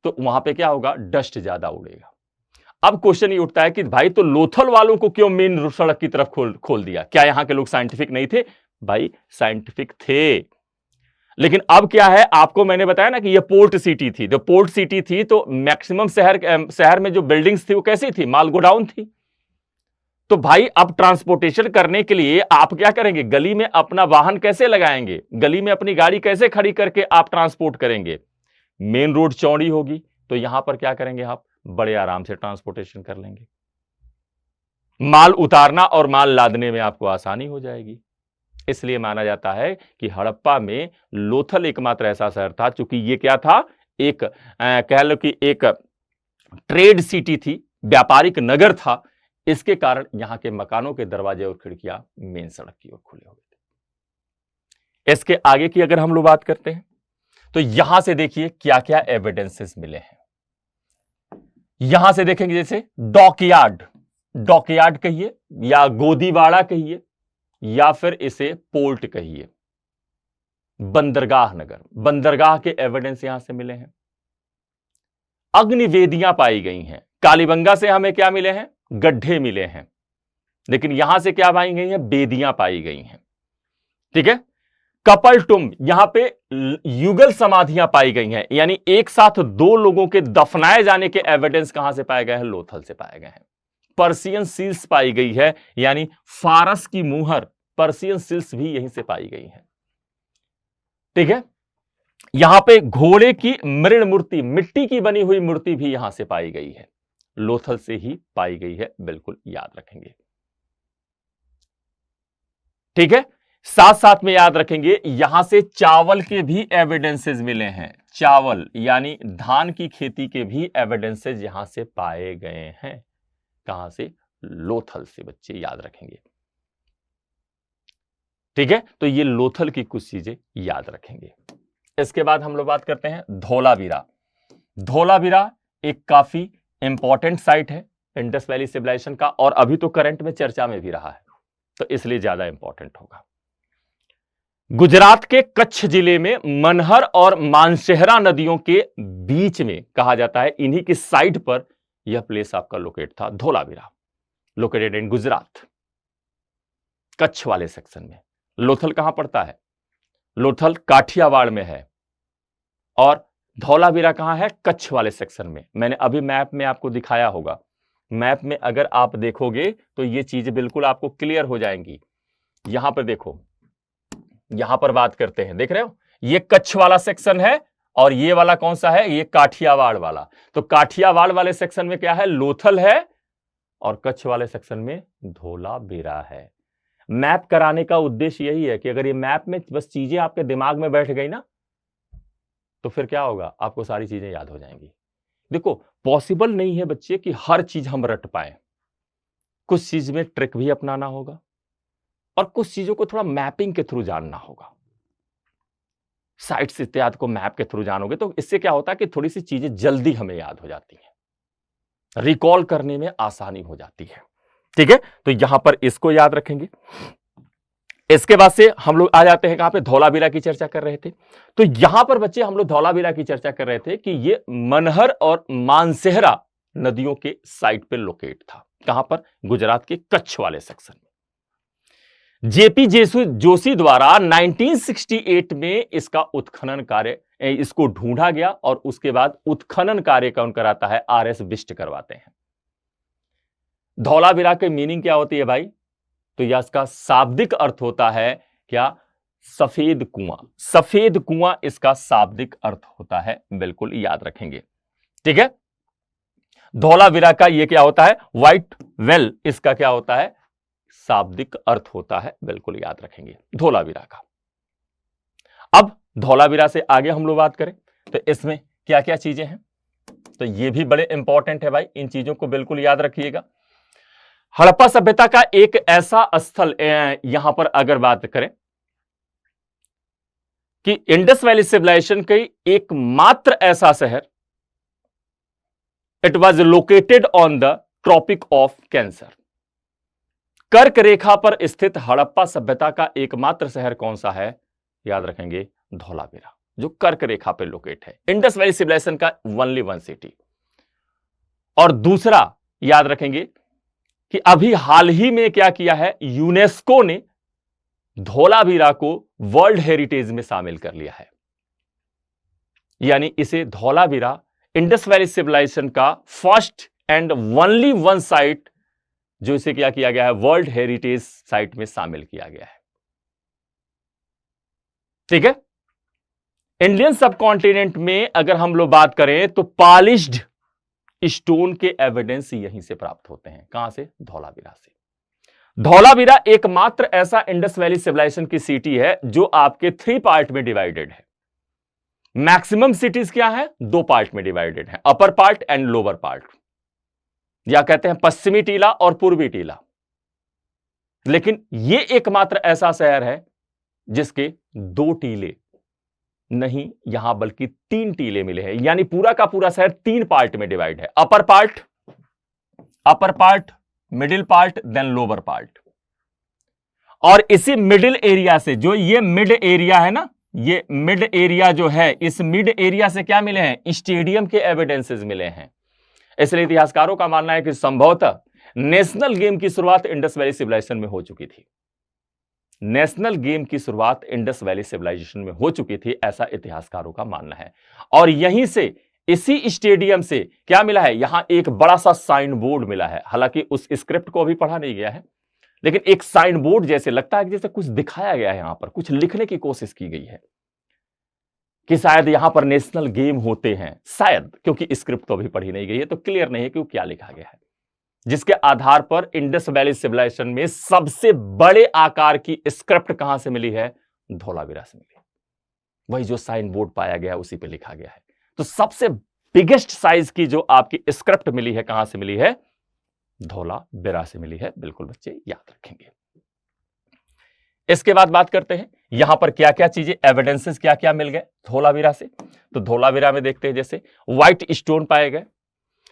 तो वहां पे क्या होगा? डस्ट ज्यादा उड़ेगा। अब क्वेश्चन ये उठता है कि भाई तो लोथल वालों को क्यों मेन सड़क की तरफ खोल दिया? क्या यहां के लोग साइंटिफिक नहीं थे? भाई साइंटिफिक थे, लेकिन अब क्या है? आपको मैंने बताया ना कि ये पोर्ट सिटी थी, तो पोर्ट सिटी थी तो मैक्सिमम शहर में जो बिल्डिंग्स थी वो कैसी थी? माल गोडाउन थी। तो भाई अब ट्रांसपोर्टेशन करने के लिए आप क्या करेंगे? गली में अपना वाहन कैसे लगाएंगे? गली में अपनी गाड़ी कैसे खड़ी करके आप ट्रांसपोर्ट करेंगे? मेन रोड चौड़ी होगी, तो यहां पर क्या करेंगे? आप बड़े आराम से ट्रांसपोर्टेशन कर लेंगे, माल उतारना और माल लादने में आपको आसानी हो जाएगी। इसलिए माना जाता है कि हड़प्पा में लोथल एकमात्र ऐसा शहर था, चूंकि ये क्या था? एक कह लो कि एक ट्रेड सिटी थी, व्यापारिक नगर था, इसके कारण यहां के मकानों के दरवाजे और खिड़कियां मेन सड़क की ओर खुले हुए थे। इसके आगे की अगर हम लोग बात करते हैं तो यहां से देखिए क्या क्या एविडेंसेस मिले हैं। यहां से देखेंगे जैसे डॉकयार्ड, डॉकयार्ड कहिए या गोदीवाड़ा कहिए या फिर इसे पोर्ट कहिए, बंदरगाह नगर, बंदरगाह के एविडेंस यहां से मिले हैं। अग्निवेदियां पाई गई हैं। कालीबंगा से हमें क्या मिले हैं? गड्ढे मिले हैं। लेकिन यहां से क्या पाई गई हैं? वेदियां पाई गई हैं। ठीक है। कपल टुम्ब, यहां पे युगल समाधियां पाई गई हैं, यानी एक साथ दो लोगों के दफनाए जाने के एविडेंस कहां से पाए गए हैं? लोथल से पाए गए हैं। पर्सियन सील्स पाई गई है, यानी फारस की मुहर, पर्सियन सील्स भी यहीं से पाई गई है। ठीक है। यहां पे घोड़े की मृण मूर्ति, मिट्टी की बनी हुई मूर्ति भी यहां से पाई गई है, लोथल से ही पाई गई है, बिल्कुल याद रखेंगे। ठीक है। साथ साथ में याद रखेंगे यहां से चावल के भी एविडेंसेस मिले हैं। चावल यानी धान की खेती के भी एविडेंसेस यहां से पाए गए हैं। कहां से? लोथल से, बच्चे याद रखेंगे। ठीक है। तो ये लोथल की कुछ चीजें याद रखेंगे। इसके बाद हम लोग बात करते हैं धौलावीरा। धौलावीरा एक काफी इंपॉर्टेंट साइट है इंडस वैली सिविलाइजेशन का, और अभी तो करंट में चर्चा में भी रहा है, तो इसलिए ज्यादा इंपॉर्टेंट होगा। गुजरात के कच्छ जिले में मनहर और मानसेहरा नदियों के बीच में कहा जाता है, इन्हीं की साइड पर यह प्लेस आपका लोकेट था, धौलावीरा, लोकेटेड इन गुजरात, कच्छ वाले सेक्शन में। लोथल कहां पड़ता है? लोथल काठियावाड़ में है, और धौलावीरा कहां है? कच्छ वाले सेक्शन में। मैंने अभी मैप में आपको दिखाया होगा, मैप में अगर आप देखोगे तो ये चीजें बिल्कुल आपको क्लियर हो जाएंगी। यहां पर देखो, यहां पर बात करते हैं, देख रहे हो ये कच्छ वाला सेक्शन है, और ये वाला कौन सा है? ये काठियावाड़ वाला। तो काठियावाड़ वाले सेक्शन में क्या है? लोथल है, और कच्छ वाले सेक्शन में धौलावीरा है। मैप कराने का उद्देश्य यही है कि अगर ये मैप में बस चीजें आपके दिमाग में बैठ गई ना, तो फिर क्या होगा? आपको सारी चीजें याद हो जाएंगी। देखो, पॉसिबल नहीं है बच्चे कि हर चीज हम रट पाए, कुछ चीज में ट्रिक भी अपनाना होगा, और कुछ चीजों को थोड़ा मैपिंग के थ्रू जानना होगा। साइट्स इत्यादि को मैप के थ्रू जानोगे तो इससे क्या होता है कि थोड़ी सी चीजें जल्दी हमें याद हो जाती हैं, रिकॉल करने में आसानी हो जाती है। ठीक है। तो यहां पर इसको याद रखेंगे। इसके बाद से हम लोग आ जाते हैं कहां पे? धौलावीरा की चर्चा कर रहे थे। तो यहां पर बच्चे हम लोग धौलावीरा की चर्चा कर रहे थे कि ये मनहर और मानसेहरा नदियों के साइड पे लोकेट था। कहां पर? गुजरात के कच्छ वाले सेक्शन में। जेपी जोशी द्वारा 1968 में इसका उत्खनन कार्य, इसको ढूंढा गया, और उसके बाद उत्खनन कार्य कौन कराता है? आरएस बिष्ट करवाते हैं। धौलावीरा की मीनिंग क्या होती है भाई? तो यह इसका शाब्दिक अर्थ होता है क्या? सफेद कुआं। सफेद कुआं इसका शाब्दिक अर्थ होता है, बिल्कुल याद रखेंगे। ठीक है। धौलावीरा का यह क्या होता है? व्हाइट वेल, इसका क्या होता है? शाब्दिक अर्थ होता है, बिल्कुल याद रखेंगे धौलावीरा का। अब धौलावीरा से आगे हम लोग बात करें तो इसमें क्या क्या चीजें हैं, तो ये भी बड़े इंपॉर्टेंट है भाई, इन चीजों को बिल्कुल याद रखिएगा। हड़प्पा सभ्यता का एक ऐसा स्थल, यहां पर अगर बात करें कि इंडस वैली सिविलाइजेशन का एकमात्र ऐसा शहर, it was located on the tropic of cancer. कर्क रेखा पर स्थित हड़प्पा सभ्यता का एकमात्र शहर कौन सा है? याद रखेंगे धौलावीरा, जो कर्क रेखा पर लोकेट है। इंडस वैली सिविलाइजेशन का ओनली वन सिटी। और दूसरा याद रखेंगे कि अभी हाल ही में क्या किया है? यूनेस्को ने धौलावीरा को वर्ल्ड हेरिटेज में शामिल कर लिया है, यानी इसे धौलावीरा इंडस वैली सिविलाइजेशन का first and only one site, जो इसे क्या किया गया है? वर्ल्ड हेरिटेज साइट में शामिल किया गया है। ठीक है। इंडियन सबकॉन्टिनेंट में अगर हम लोग बात करें तो पॉलिश्ड स्टोन के एविडेंस यहीं से प्राप्त होते हैं। कहां से? धौलावीरा से। धौलावीरा एकमात्र ऐसा इंडस वैली सिविलाइजेशन की सिटी है जो आपके 3 पार्ट में डिवाइडेड है। मैक्सिमम सिटीज क्या है? 2 पार्ट में डिवाइडेड है, upper part and lower part, या कहते हैं पश्चिमी टीला और पूर्वी टीला। लेकिन यह एकमात्र ऐसा शहर है जिसके 2 टीले नहीं, यहां बल्कि 3 टीले मिले हैं, यानी पूरा का पूरा शहर 3 पार्ट में डिवाइड है। Upper part, middle part, then lower part. और इसी मिडिल एरिया से, जो ये मिड एरिया है ना, ये मिड एरिया जो है, इस मिड एरिया से क्या मिले हैं? स्टेडियम के एविडेंसेस मिले हैं। इसलिए इतिहासकारों का मानना है कि संभवतः नेशनल गेम की शुरुआत इंडस वैली सिविलाइजेशन में हो चुकी थी। नेशनल गेम की शुरुआत इंडस वैली सिविलाइजेशन में हो चुकी थी, ऐसा इतिहासकारों का मानना है। और यहीं से, इसी स्टेडियम से क्या मिला है? यहां एक बड़ा सा साइन बोर्ड मिला है। हालांकि उस स्क्रिप्ट को अभी पढ़ा नहीं गया है, लेकिन एक साइन बोर्ड जैसे लगता है कि जैसे कुछ दिखाया गया है, यहां पर कुछ लिखने की कोशिश की गई है कि शायद यहां पर नेशनल गेम होते हैं, शायद, क्योंकि स्क्रिप्ट तो अभी पढ़ी नहीं गई है तो क्लियर नहीं है कि वो क्या लिखा गया है। जिसके आधार पर इंडस वैली सिविलाइजेशन में सबसे बड़े आकार की स्क्रिप्ट कहां से मिली है? धोलावीरा से मिली। वही जो साइन बोर्ड पाया गया उसी पे लिखा गया है। तो सबसे बिगेस्ट साइज की जो आपकी स्क्रिप्ट मिली है, कहां से मिली है? धोलावीरा से मिली है। बिल्कुल बच्चे याद रखेंगे। इसके बाद बात करते हैं यहां पर क्या क्या चीजें, एविडेंसेस क्या क्या मिल गए धोलावीरा से। तो धोलावीरा में देखते हैं, जैसे व्हाइट स्टोन पाए गए,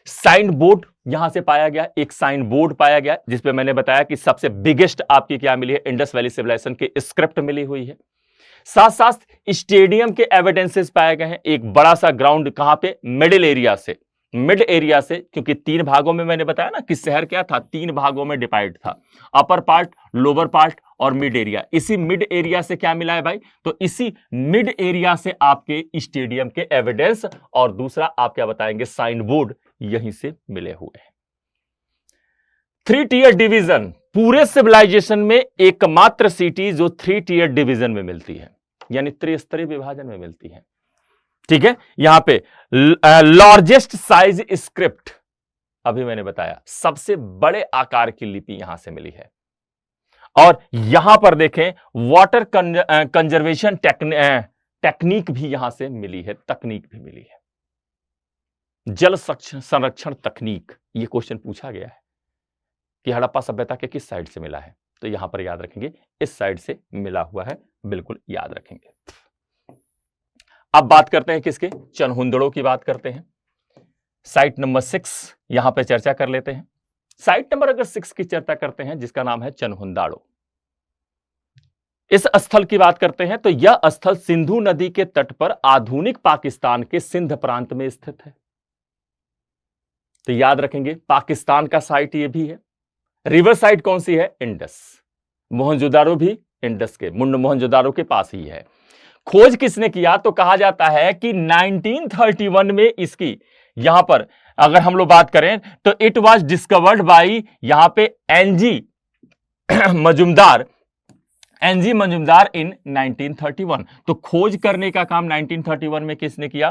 साइन बोर्ड यहां से पाया गया, एक साइन बोर्ड पाया गया जिसपे मैंने बताया कि सबसे बिगेस्ट आपकी क्या मिली है? इंडस वैली सिविलाइजेशन की स्क्रिप्ट मिली हुई है। साथ साथ स्टेडियम के एविडेंसेस पाए गए हैं। एक बड़ा सा ग्राउंड, कहां पे? मिडिल एरिया से, मिड एरिया से, क्योंकि 3 भागों में मैंने बताया ना कि शहर क्या था, 3 भागों में डिवाइड था, अपर पार्ट, लोअर पार्ट और मिड एरिया। इसी मिड एरिया से क्या मिला है भाई? तो इसी मिड एरिया से आपके स्टेडियम के एविडेंस, और दूसरा आप क्या बताएंगे? साइन बोर्ड यहीं से मिले हुए हैं। 3 टियर डिवीजन, पूरे सिविलाइजेशन में एकमात्र सिटी जो 3 टियर डिवीजन में मिलती है, यानी त्रिस्तरीय विभाजन में मिलती है। ठीक है, यहां पे लार्जेस्ट साइज स्क्रिप्ट, अभी मैंने बताया सबसे बड़े आकार की लिपि यहां से मिली है। और यहां पर देखें वाटर कंजर्वेशन टेक्निक भी यहां से मिली है, तकनीक भी मिली है। जल संरक्षण तकनीक, यह क्वेश्चन पूछा गया है कि हड़प्पा सभ्यता के किस साइड से मिला है, तो यहां पर याद रखेंगे इस साइड से मिला हुआ है, बिल्कुल याद रखेंगे। अब बात करते हैं किसके? चनहुंदड़ों की बात करते हैं। साइट नंबर 6 यहां पे चर्चा कर लेते हैं। साइट नंबर अगर 6 की चर्चा करते हैं, जिसका नाम है चनहुंदाड़ो, इस स्थल की बात करते हैं तो यह स्थल सिंधु नदी के तट पर आधुनिक पाकिस्तान के सिंध प्रांत में स्थित है। तो याद रखेंगे पाकिस्तान का साइट यह भी है। रिवर साइट कौन सी है? इंडस। मोहनजोदारो भी इंडस के, मुंड मोहनजोदारो के पास ही है। खोज किसने किया? तो कहा जाता है कि 1931 में इसकी, यहां पर अगर हम लोग बात करें तो इट वाज डिस्कवर्ड बाय यहां पे एनजी मजुमदार इन 1931। तो खोज करने का काम 1931 में किसने किया?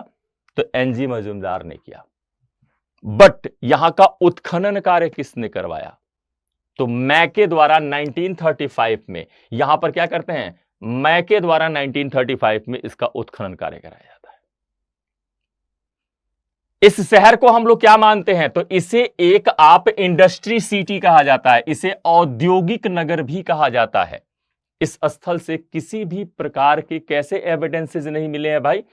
तो एनजी मजुमदार ने किया। बट यहां का उत्खनन कार्य किसने करवाया? तो मैके द्वारा 1935 में, यहां पर क्या करते हैं? मैके द्वारा 1935 में इसका उत्खनन कार्य कराया जाता है। इस शहर को हम लोग क्या मानते हैं? तो इसे एक आप इंडस्ट्री सिटी कहा जाता है, इसे औद्योगिक नगर भी कहा जाता है। इस स्थल से किसी भी प्रकार के कैसे एविडेंसेस नहीं मिले हैं भाई?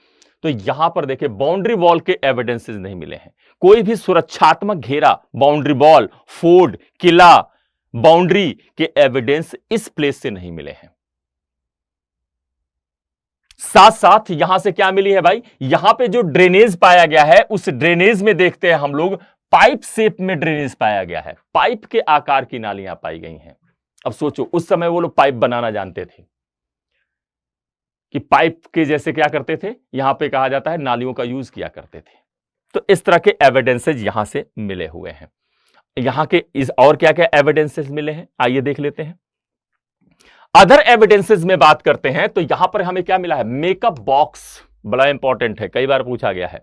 तो यहां पर देखिए बाउंड्री वॉल के एविडेंसेस नहीं मिले हैं। कोई भी सुरक्षात्मक घेरा, बाउंड्री वॉल, फोर्ट, किला, बाउंड्री के एविडेंस इस प्लेस से नहीं मिले हैं। साथ साथ यहां से क्या मिली है भाई? यहां पे जो ड्रेनेज पाया गया है, उस ड्रेनेज में देखते हैं हम लोग पाइप शेप में ड्रेनेज पाया गया है, पाइप के आकार की नालियां पाई गई हैं। अब सोचो उस समय वो लोग पाइप बनाना जानते थे कि पाइप के जैसे क्या करते थे, यहां पे कहा जाता है नालियों का यूज किया करते थे। तो इस तरह के एविडेंसेस यहां से मिले हुए हैं। यहां के इस और क्या क्या एविडेंसेस मिले हैं, आइए देख लेते हैं। अदर एविडेंसेस में बात करते हैं तो यहां पर हमें क्या मिला है? मेकअप बॉक्स, बड़ा इंपॉर्टेंट है, कई बार पूछा गया है।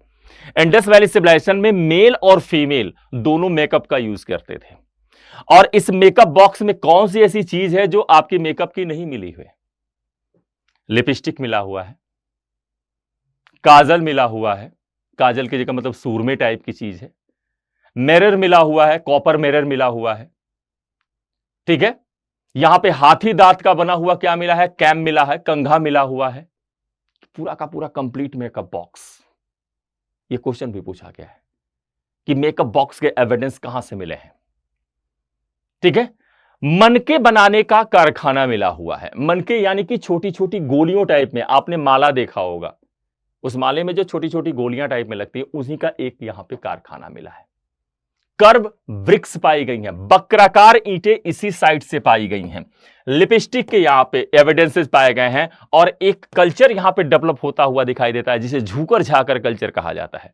इंडस वैली सिविलाइजेशन में मेल और फीमेल दोनों मेकअप का यूज करते थे। और इस मेकअप बॉक्स में कौन सी ऐसी चीज है जो आपकी मेकअप की नहीं मिली हुई? लिपस्टिक मिला हुआ है, काजल मिला हुआ है, काजल की जगह मतलब सूरमे टाइप की चीज है, मिरर मिला हुआ है, कॉपर मिरर मिला हुआ है, ठीक है। यहां पे हाथी दांत का बना हुआ क्या मिला है, कैम मिला है, कंघा मिला हुआ है, पूरा का पूरा कंप्लीट मेकअप बॉक्स। ये क्वेश्चन भी पूछा गया है कि मेकअप बॉक्स के एविडेंस कहां से मिले हैं। ठीक है, मनके बनाने का कारखाना मिला हुआ है। मनके यानी कि छोटी छोटी गोलियों टाइप में, आपने माला देखा होगा, उस माले में जो छोटी छोटी गोलियां टाइप में लगती है, उसी का एक यहां पे कारखाना मिला है। कर्व ब्रिक्स पाई गई हैं, वक्राकार ईंटें इसी साइड से पाई गई हैं। लिपस्टिक के यहां पे एविडेंसेस पाए गए हैं, और एक कल्चर यहां पे डेवलप होता हुआ दिखाई देता है जिसे झूकर झाकर कल्चर कहा जाता है।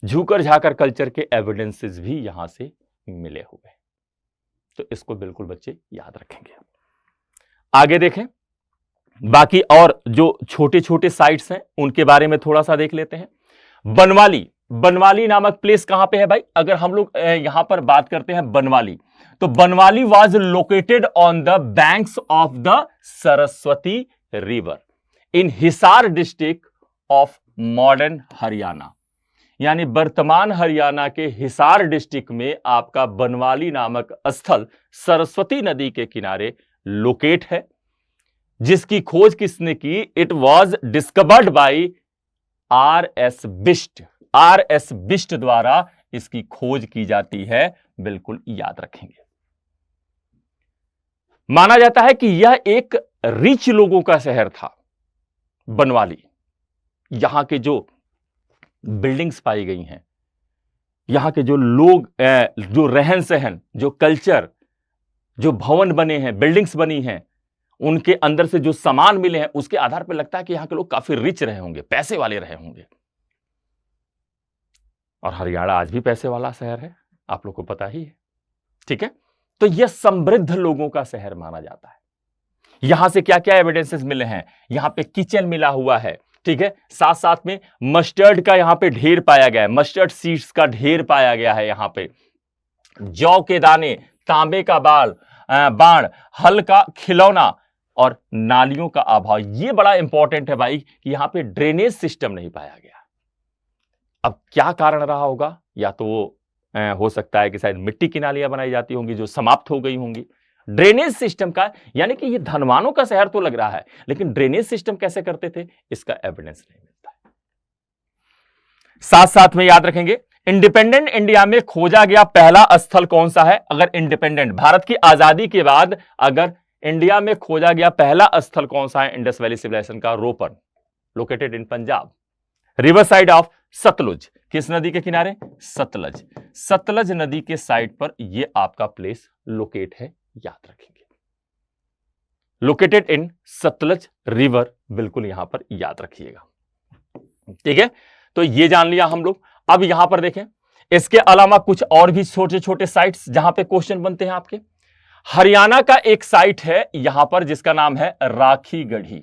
झूकर झाकर कल्चर के एविडेंसेस भी यहां से मिले हुए, तो इसको बिल्कुल बच्चे याद रखेंगे। आगे देखें, बाकी और जो छोटे छोटे साइट्स हैं उनके बारे में थोड़ा सा देख लेते हैं। बनवाली, बनवाली नामक प्लेस कहां पे है भाई? अगर हम लोग यहां पर बात करते हैं बनवाली, तो Banawali was located on the banks of the Saraswati river in Hisar district of modern Haryana. यानी वर्तमान हरियाणा के हिसार डिस्ट्रिक्ट में आपका बनवाली नामक स्थल सरस्वती नदी के किनारे लोकेट है, जिसकी खोज किसने की? It was discovered by RS. Bisht. RS. Bisht द्वारा इसकी खोज की जाती है, बिल्कुल याद रखेंगे। माना जाता है कि यह एक रिच लोगों का शहर था बनवाली। यहां के जो बिल्डिंग्स पाई गई हैं, यहां के जो लोग, जो रहन सहन, जो कल्चर, जो भवन बने हैं, बिल्डिंग्स बनी हैं, उनके अंदर से जो सामान मिले हैं, उसके आधार पर लगता है कि यहां के लोग काफी रिच रहे होंगे, पैसे वाले रहे होंगे। और हरियाणा आज भी पैसे वाला शहर है, आप लोग को पता ही है। ठीक है, तो यह समृद्ध लोगों का शहर माना जाता है। यहां से क्या क्या एविडेंसेस मिले हैं? यहां पे किचन मिला हुआ है, ठीक है, साथ साथ में मस्टर्ड का यहां पे ढेर पाया गया है, मस्टर्ड सीड्स का ढेर पाया गया है। यहां पे जौ के दाने, तांबे का बाण, हल का खिलौना और नालियों का अभाव। यह बड़ा इंपॉर्टेंट है भाई कि यहां पे ड्रेनेज सिस्टम नहीं पाया गया। अब क्या कारण रहा होगा? या तो वो हो सकता है कि शायद मिट्टी की नालियां बनाई जाती होंगी जो समाप्त हो गई होंगी। ड्रेनेज सिस्टम का, यानी कि ये धनवानों का शहर तो लग रहा है, लेकिन ड्रेनेज सिस्टम कैसे करते थे, इसका एविडेंस नहीं मिलता है। साथ साथ में याद रखेंगे, इंडिपेंडेंट इंडिया में खोजा गया पहला स्थल कौन सा है? अगर इंडिपेंडेंट, भारत की आजादी के बाद अगर इंडिया में खोजा गया पहला स्थल कौन सा है इंडस वैली सिविलाइजेशन का? Ropar, located in Punjab, river side of Sutlej. किस नदी के किनारे? सतलज। सतलज नदी के साइड पर यह आपका प्लेस लोकेट है, याद रखेंगे। लोकेटेड इन सतलज रिवर, बिल्कुल यहां पर याद रखिएगा। ठीक है, तो ये जान लिया हम लोग। अब यहां पर देखें, इसके अलावा कुछ और भी छोटे छोटे साइट्स जहां पे क्वेश्चन बनते हैं आपके। हरियाणा का एक साइट है यहां पर जिसका नाम है राखी गढ़ी।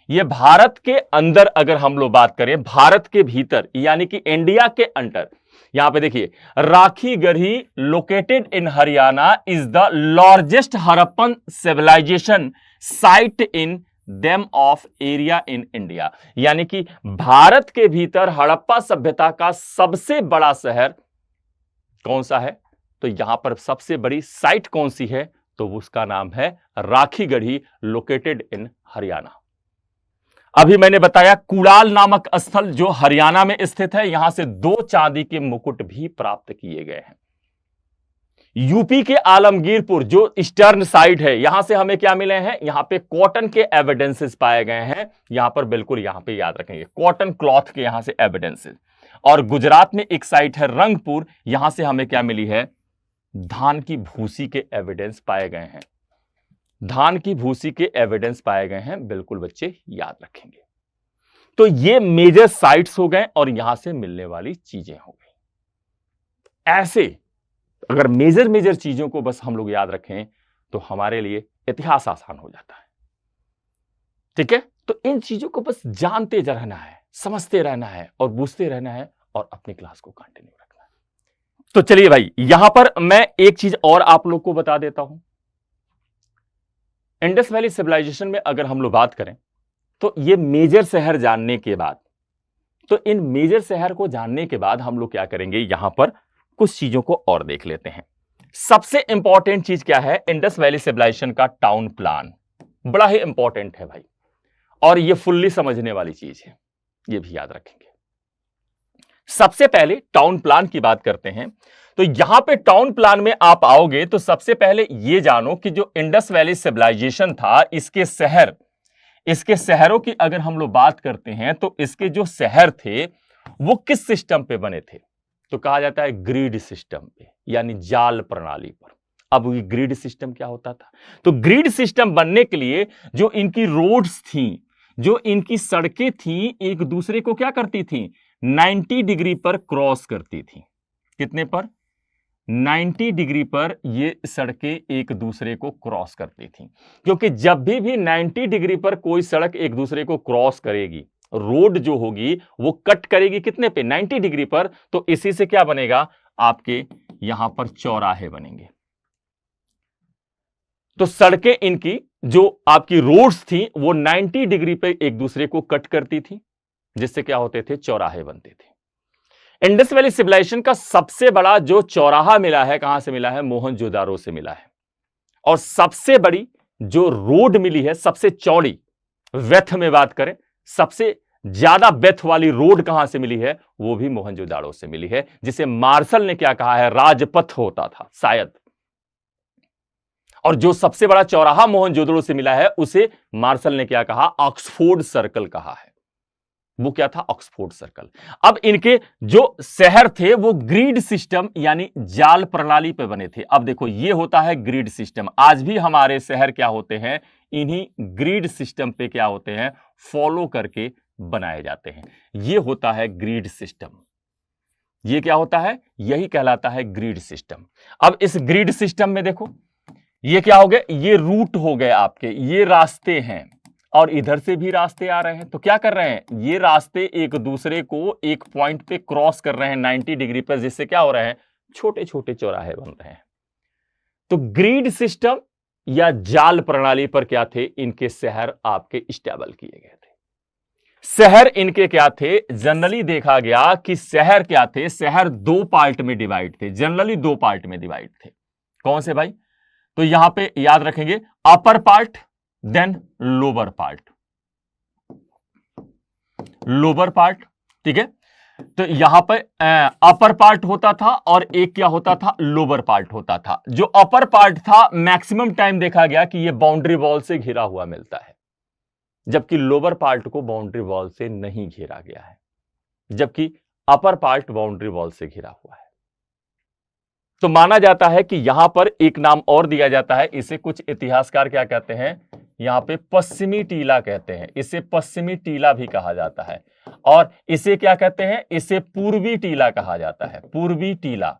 यह भारत के अंदर, अगर हम लोग बात करें भारत के भीतर, यानी कि इंडिया के अंदर, यहां पे देखिए Rakhi Garhi located in Haryana is the largest Harappan civilisation site in them of area in India. यानी कि भारत के भीतर हड़प्पा सभ्यता का सबसे बड़ा शहर कौन सा है? तो यहां पर सबसे बड़ी साइट कौन सी है? तो उसका नाम है राखी गढ़ी, लोकेटेड इन हरियाणा। अभी मैंने बताया कुड़ाल नामक स्थल जो हरियाणा में स्थित है, यहां से 2 चांदी के मुकुट भी प्राप्त किए गए हैं। यूपी के आलमगीरपुर जो ईस्टर्न साइड है, यहां से हमें क्या मिले हैं? यहां पे कॉटन के एविडेंसेस पाए गए हैं। यहां पर बिल्कुल यहां पे याद रखेंगे, कॉटन क्लॉथ के यहां से एविडेंसेस। और गुजरात में एक साइट है रंगपुर, यहां से हमें क्या मिली है? धान की भूसी के एविडेंस पाए गए हैं। धान की भूसी के एविडेंस पाए गए हैं, बिल्कुल बच्चे याद रखेंगे। तो ये मेजर साइट्स हो गए और यहां से मिलने वाली चीजें हो गई। ऐसे अगर मेजर चीजों को बस हम लोग याद रखें तो हमारे लिए इतिहास आसान हो जाता है। ठीक है, तो इन चीजों को बस जानते रहना है, समझते रहना है और बूझते रहना है और अपनी क्लास को कंटिन्यू रखना है। तो चलिए भाई, यहां पर मैं एक चीज और आप लोग को बता देता हूं। इंडस वैली सिविलाइजेशन में अगर हम लोग बात करें तो ये मेजर शहर जानने के बाद, तो इन मेजर शहर को जानने के बाद हम लोग क्या करेंगे, यहां पर कुछ चीजों को और देख लेते हैं। सबसे इंपॉर्टेंट चीज क्या है, इंडस वैली सिविलाइजेशन का टाउन प्लान बड़ा ही इंपॉर्टेंट है भाई, और ये फुल्ली समझने वाली चीज है, ये भी याद रखेंगे। सबसे पहले टाउन प्लान की बात करते हैं। तो यहां पे टाउन प्लान में आप आओगे तो सबसे पहले ये जानो कि जो इंडस वैली सिविलाइजेशन था, इसके शहरों की अगर हम लोग बात करते हैं तो इसके जो शहर थे वो किस सिस्टम पे बने थे, तो कहा जाता है ग्रिड सिस्टम पे, यानी जाल प्रणाली पर। अब ये ग्रिड सिस्टम क्या होता था, तो ग्रिड सिस्टम बनने के लिए जो इनकी रोड्स थी, जो इनकी सड़कें थी, एक दूसरे को क्या करती थी, 90 डिग्री पर क्रॉस करती थी। कितने पर, 90 डिग्री पर ये सड़कें एक दूसरे को क्रॉस करती थी, क्योंकि जब भी 90 डिग्री पर कोई सड़क एक दूसरे को क्रॉस करेगी, रोड जो होगी वो कट करेगी कितने पे, 90 डिग्री पर, तो इसी से क्या बनेगा, आपके यहां पर चौराहे बनेंगे। तो सड़कें इनकी जो आपकी रोड्स थी वो 90 डिग्री पे एक दूसरे को कट करती थी, जिससे क्या होते थे, चौराहे बनते थे। इंडस वैली सिविलाइजेशन का सबसे बड़ा जो चौराहा मिला है, कहां से मिला है, मोहनजोदारो से मिला है। और सबसे बड़ी जो रोड मिली है, सबसे चौड़ी वेथ में बात करें, सबसे ज्यादा बेथ वाली रोड कहां से मिली है, वो भी मोहनजोदाड़ो से मिली है, जिसे मार्शल ने क्या कहा है, राजपथ होता था शायद। और जो सबसे बड़ा चौराहा मोहनजोदड़ो से मिला है उसे मार्शल ने क्या कहा, ऑक्सफोर्ड सर्कल कहा है। वो क्या था, ऑक्सफोर्ड सर्कल। अब इनके जो शहर थे वो ग्रिड सिस्टम यानी जाल प्रणाली पे बने थे। अब देखो ये होता है ग्रिड सिस्टम, आज भी हमारे शहर क्या होते हैं, इन्हीं ग्रिड सिस्टम पे क्या होते हैं, फॉलो करके बनाए जाते हैं। ये होता है ग्रिड सिस्टम। ये क्या होता है, यही कहलाता है ग्रिड सिस्टम। अब इस ग्रिड सिस्टम में देखो ये क्या हो गए, ये रूट हो गए आपके, ये रास्ते हैं और इधर से भी रास्ते आ रहे हैं। तो क्या कर रहे हैं, ये रास्ते एक दूसरे को एक पॉइंट पे क्रॉस कर रहे हैं 90 डिग्री पर, जिससे क्या हो रहे हैं, छोटे छोटे चौराहे बन रहे हैं। तो ग्रिड सिस्टम या जाल प्रणाली पर क्या थे, इनके शहर आपके स्टेबल किए गए थे। शहर इनके क्या थे, जनरली देखा गया कि शहर क्या थे, शहर दो पार्ट में डिवाइड थे, जनरली दो पार्ट में डिवाइड थे। कौन से भाई, तो यहां पे याद रखेंगे, upper part then lower part, lower part, ठीक है। तो यहां पर अपर पार्ट होता था और एक क्या होता था, लोअर पार्ट होता था। जो अपर पार्ट था मैक्सिमम टाइम देखा गया कि यह बाउंड्री वॉल से घिरा हुआ मिलता है, जबकि लोअर पार्ट को बाउंड्री वॉल से नहीं घेरा गया है, जबकि अपर पार्ट बाउंड्री वॉल से घिरा हुआ है। तो माना जाता है कि यहां पर एक नाम और दिया जाता है, इसे कुछ इतिहासकार क्या कहते हैं, यहां पे पश्चिमी टीला कहते हैं, इसे पश्चिमी टीला भी कहा जाता है। और इसे क्या कहते हैं, इसे पूर्वी टीला कहा जाता है, पूर्वी टीला,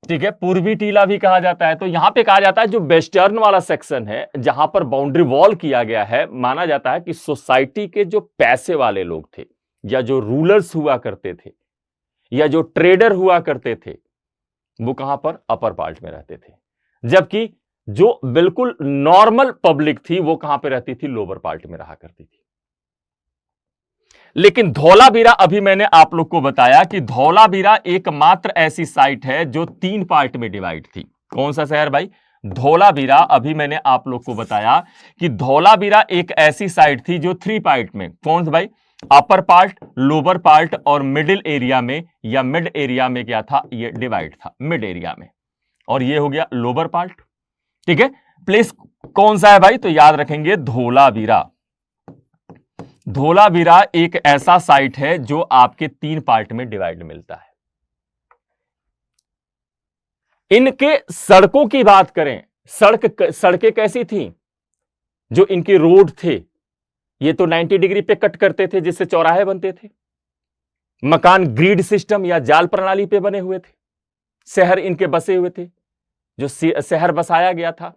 ठीक है, पूर्वी टीला भी कहा जाता है। तो यहां पे कहा जाता है जो वेस्टर्न वाला सेक्शन है, जहां पर बाउंड्री वॉल किया गया है, माना जाता है कि सोसाइटी के जो पैसे वाले लोग थे, या जो रूलर्स हुआ करते थे, या जो ट्रेडर हुआ करते थे, वो कहां पर, अपर पार्ट में रहते थे, जबकि जो बिल्कुल नॉर्मल पब्लिक थी वो कहां पे रहती थी, लोअर पार्ट में रहा करती थी। लेकिन धौलावीरा, अभी मैंने आप लोग को बताया कि धौलावीरा एकमात्र ऐसी साइट है जो 3 पार्ट में डिवाइड थी। कौन सा शहर भाई, धौलावीरा। अभी मैंने आप लोग को बताया कि धौलावीरा एक ऐसी साइट थी जो 3 पार्ट में, कौन सा भाई, अपर पार्ट, लोअर पार्ट और मिडिल एरिया में, या मिड एरिया में क्या था, ये डिवाइड था मिड एरिया में, और ये हो गया लोअर पार्ट, ठीक है। प्लेस कौन सा है भाई, तो याद रखेंगे धौलावीरा। धौलावीरा एक ऐसा साइट है जो आपके 3 पार्ट में डिवाइड मिलता है। इनके सड़कों की बात करें, सड़कें कैसी थी, जो इनके रोड थे ये तो 90 डिग्री पे कट करते थे, जिससे चौराहे बनते थे। मकान ग्रिड सिस्टम या जाल प्रणाली पे बने हुए थे, शहर इनके बसे हुए थे, जो शहर बसाया गया था।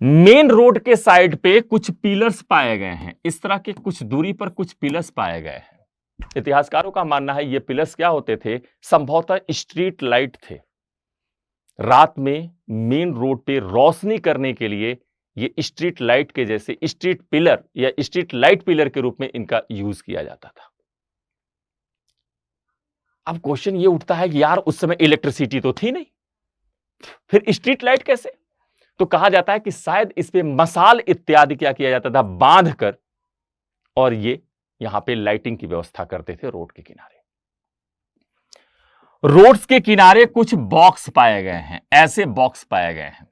मेन रोड के साइड पे कुछ पिलर्स पाए गए हैं, इस तरह के कुछ दूरी पर कुछ पिलर्स पाए गए हैं। इतिहासकारों का मानना है ये पिलर्स क्या होते थे, संभवतः स्ट्रीट लाइट थे। रात में मेन रोड पे रोशनी करने के लिए ये स्ट्रीट लाइट के जैसे स्ट्रीट पिलर या स्ट्रीट लाइट पिलर के रूप में इनका यूज किया जाता था। अब क्वेश्चन ये उठता है कि यार उस समय इलेक्ट्रिसिटी तो थी नहीं, फिर स्ट्रीट लाइट कैसे? तो कहा जाता है कि शायद इस पे मसाल इत्यादि क्या किया जाता था, बांध कर, और ये यहां पे लाइटिंग की व्यवस्था करते थे रोड के किनारे। रोड्स के किनारे कुछ बॉक्स पाए गए हैं, ऐसे बॉक्स पाए गए हैं।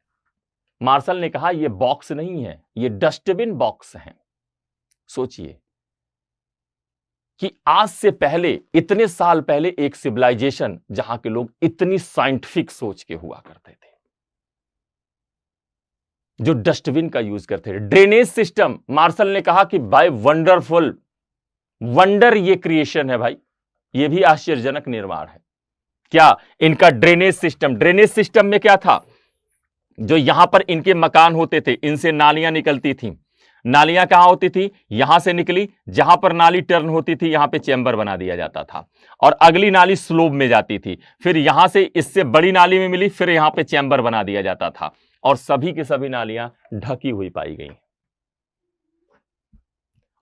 मार्शल ने कहा ये बॉक्स नहीं है, ये डस्टबिन बॉक्स हैं। सोचिए कि आज से पहले, इतने साल पहले, एक सिविलाइजेशन जहां के लोग इतनी साइंटिफिक सोच के हुआ करते थे, जो डस्टबिन का यूज करते थे। ड्रेनेज सिस्टम, मार्शल ने कहा कि भाई वंडरफुल, वंडर ये क्रिएशन है भाई, ये भी आश्चर्यजनक निर्माण है। क्या? इनका ड्रेनेज सिस्टम। ड्रेनेज सिस्टम में क्या था? जो यहां पर इनके मकान होते थे, इनसे नालियां निकलती थी। नालियां कहां होती थी? यहां से निकली, जहां पर नाली टर्न होती थी यहां पे चैम्बर बना दिया जाता था, और अगली नाली स्लोप में जाती थी, फिर यहां से इससे बड़ी नाली में मिली, फिर यहां पे चैम्बर बना दिया जाता था, और सभी की सभी नालियां ढकी हुई पाई गई।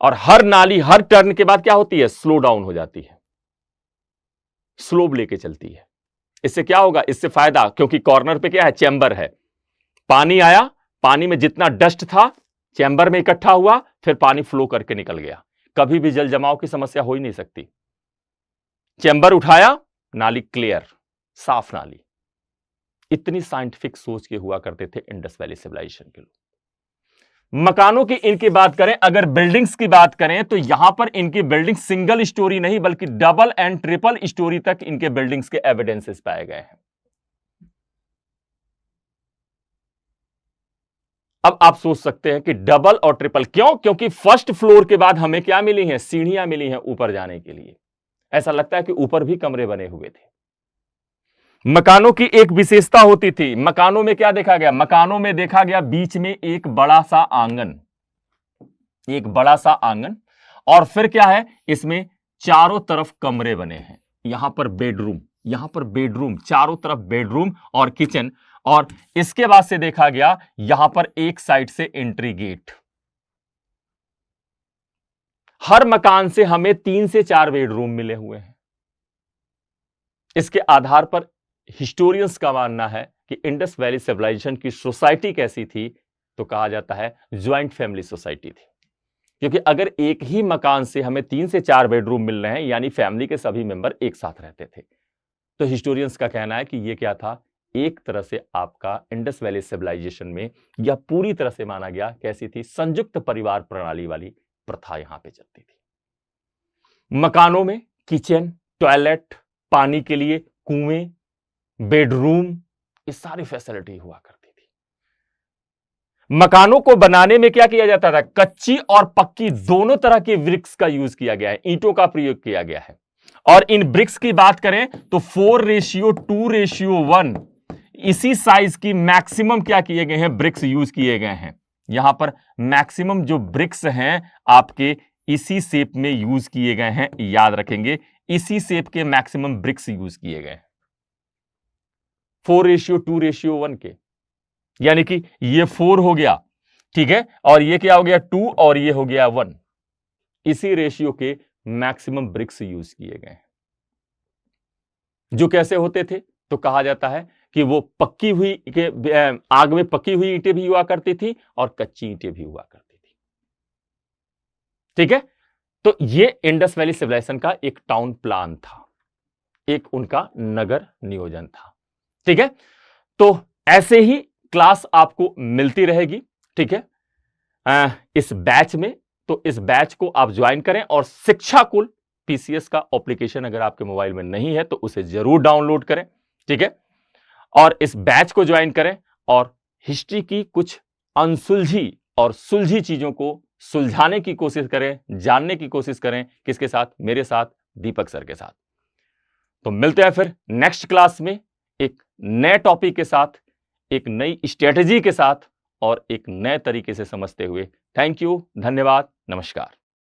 और हर नाली, हर टर्न के बाद क्या होती है? स्लो डाउन हो जाती है, स्लोप लेके चलती है। इससे क्या होगा? इससे फायदा, क्योंकि कॉर्नर पे क्या है? चैम्बर है। पानी आया, पानी में जितना डस्ट था चैम्बर में इकट्ठा हुआ, फिर पानी फ्लो करके निकल गया। कभी भी जल जमाव की समस्या हो ही नहीं सकती। चैम्बर उठाया, नाली क्लियर, साफ नाली। इतनी साइंटिफिक सोच के हुआ करते थे इंडस वैली सिविलाइजेशन के लोग। मकानों की इनकी बात करें, अगर बिल्डिंग्स की बात करें, तो यहां पर इनकी बिल्डिंग सिंगल स्टोरी नहीं बल्कि डबल एंड ट्रिपल स्टोरी तक इनके बिल्डिंग्स के एविडेंसेस पाए गए हैं। अब आप सोच सकते हैं कि डबल और ट्रिपल क्यों? क्योंकि फर्स्ट फ्लोर के बाद हमें क्या मिली हैं? सीढ़ियां मिली हैं ऊपर जाने के लिए। ऐसा लगता है कि ऊपर भी कमरे बने हुए थे। मकानों की एक विशेषता होती थी, मकानों में क्या देखा गया? मकानों में देखा गया बीच में एक बड़ा सा आंगन, एक बड़ा सा आंगन, और फिर क्या है? इसमें चारों तरफ कमरे बने हैं। यहां पर बेडरूम, यहां पर बेडरूम, चारों तरफ बेडरूम और किचन, और इसके बाद से देखा गया यहां पर एक साइड से एंट्री गेट। हर मकान से हमें 3 से 4 बेडरूम मिले हुए हैं। इसके आधार पर हिस्टोरियंस का मानना है कि इंडस वैली सिविलाइजेशन की सोसाइटी कैसी थी? तो कहा जाता है ज्वाइंट फैमिली सोसाइटी थी, क्योंकि अगर एक ही मकान से हमें 3 से 4 बेडरूम मिल रहे हैं, यानी फैमिली के सभी मेंबर एक साथ रहते थे। तो हिस्टोरियंस का कहना है कि यह क्या था? एक तरह से आपका इंडस वैली सिविलाइजेशन में, या पूरी तरह से माना गया कैसी थी? संयुक्त परिवार प्रणाली वाली प्रथा यहां पे चलती थी। मकानों में किचन, टॉयलेट, पानी के लिए कुएं, बेडरूम, ये सारी फैसिलिटी हुआ करती थी। मकानों को बनाने में क्या किया जाता था? कच्ची और पक्की दोनों तरह के ब्रिक्स का यूज किया गया है, ईंटों का प्रयोग किया गया है। और इन ब्रिक्स की बात करें तो 4:2:1 इसी साइज की मैक्सिमम क्या किए गए हैं? ब्रिक्स यूज किए गए हैं। यहां पर मैक्सिमम जो ब्रिक्स हैं आपके इसी शेप में यूज किए गए हैं, याद रखेंगे, इसी शेप के मैक्सिमम ब्रिक्स यूज किए गए हैं 4:2:1 के, यानी कि ये 4 हो गया, ठीक है, और ये क्या हो गया? 2, और ये हो गया 1। इसी रेशियो के मैक्सिमम ब्रिक्स यूज किए गए हैं, जो कैसे होते थे? तो कहा जाता है कि वो पक्की हुई के आग में पकी हुई ईंटें भी हुआ करती थी और कच्ची ईंटें भी हुआ करती थी। ठीक है, तो ये इंडस वैली सिविलाइजेशन का एक टाउन प्लान था, एक उनका नगर नियोजन था। ठीक है, तो ऐसे ही क्लास आपको मिलती रहेगी। ठीक है, इस बैच में, तो इस बैच को आप ज्वाइन करें, और शिक्षा कुल पीसीएस का एप्लीकेशन अगर आपके मोबाइल में नहीं है तो उसे जरूर डाउनलोड करें। ठीक है, और इस बैच को ज्वाइन करें, और हिस्ट्री की कुछ अनसुलझी और सुलझी चीजों को सुलझाने की कोशिश करें, जानने की कोशिश करें। किसके साथ? मेरे साथ, दीपक सर के साथ। तो मिलते हैं फिर नेक्स्ट क्लास में एक नए टॉपिक के साथ, एक नई स्ट्रेटजी के साथ, और एक नए तरीके से समझते हुए। थैंक यू, धन्यवाद, नमस्कार।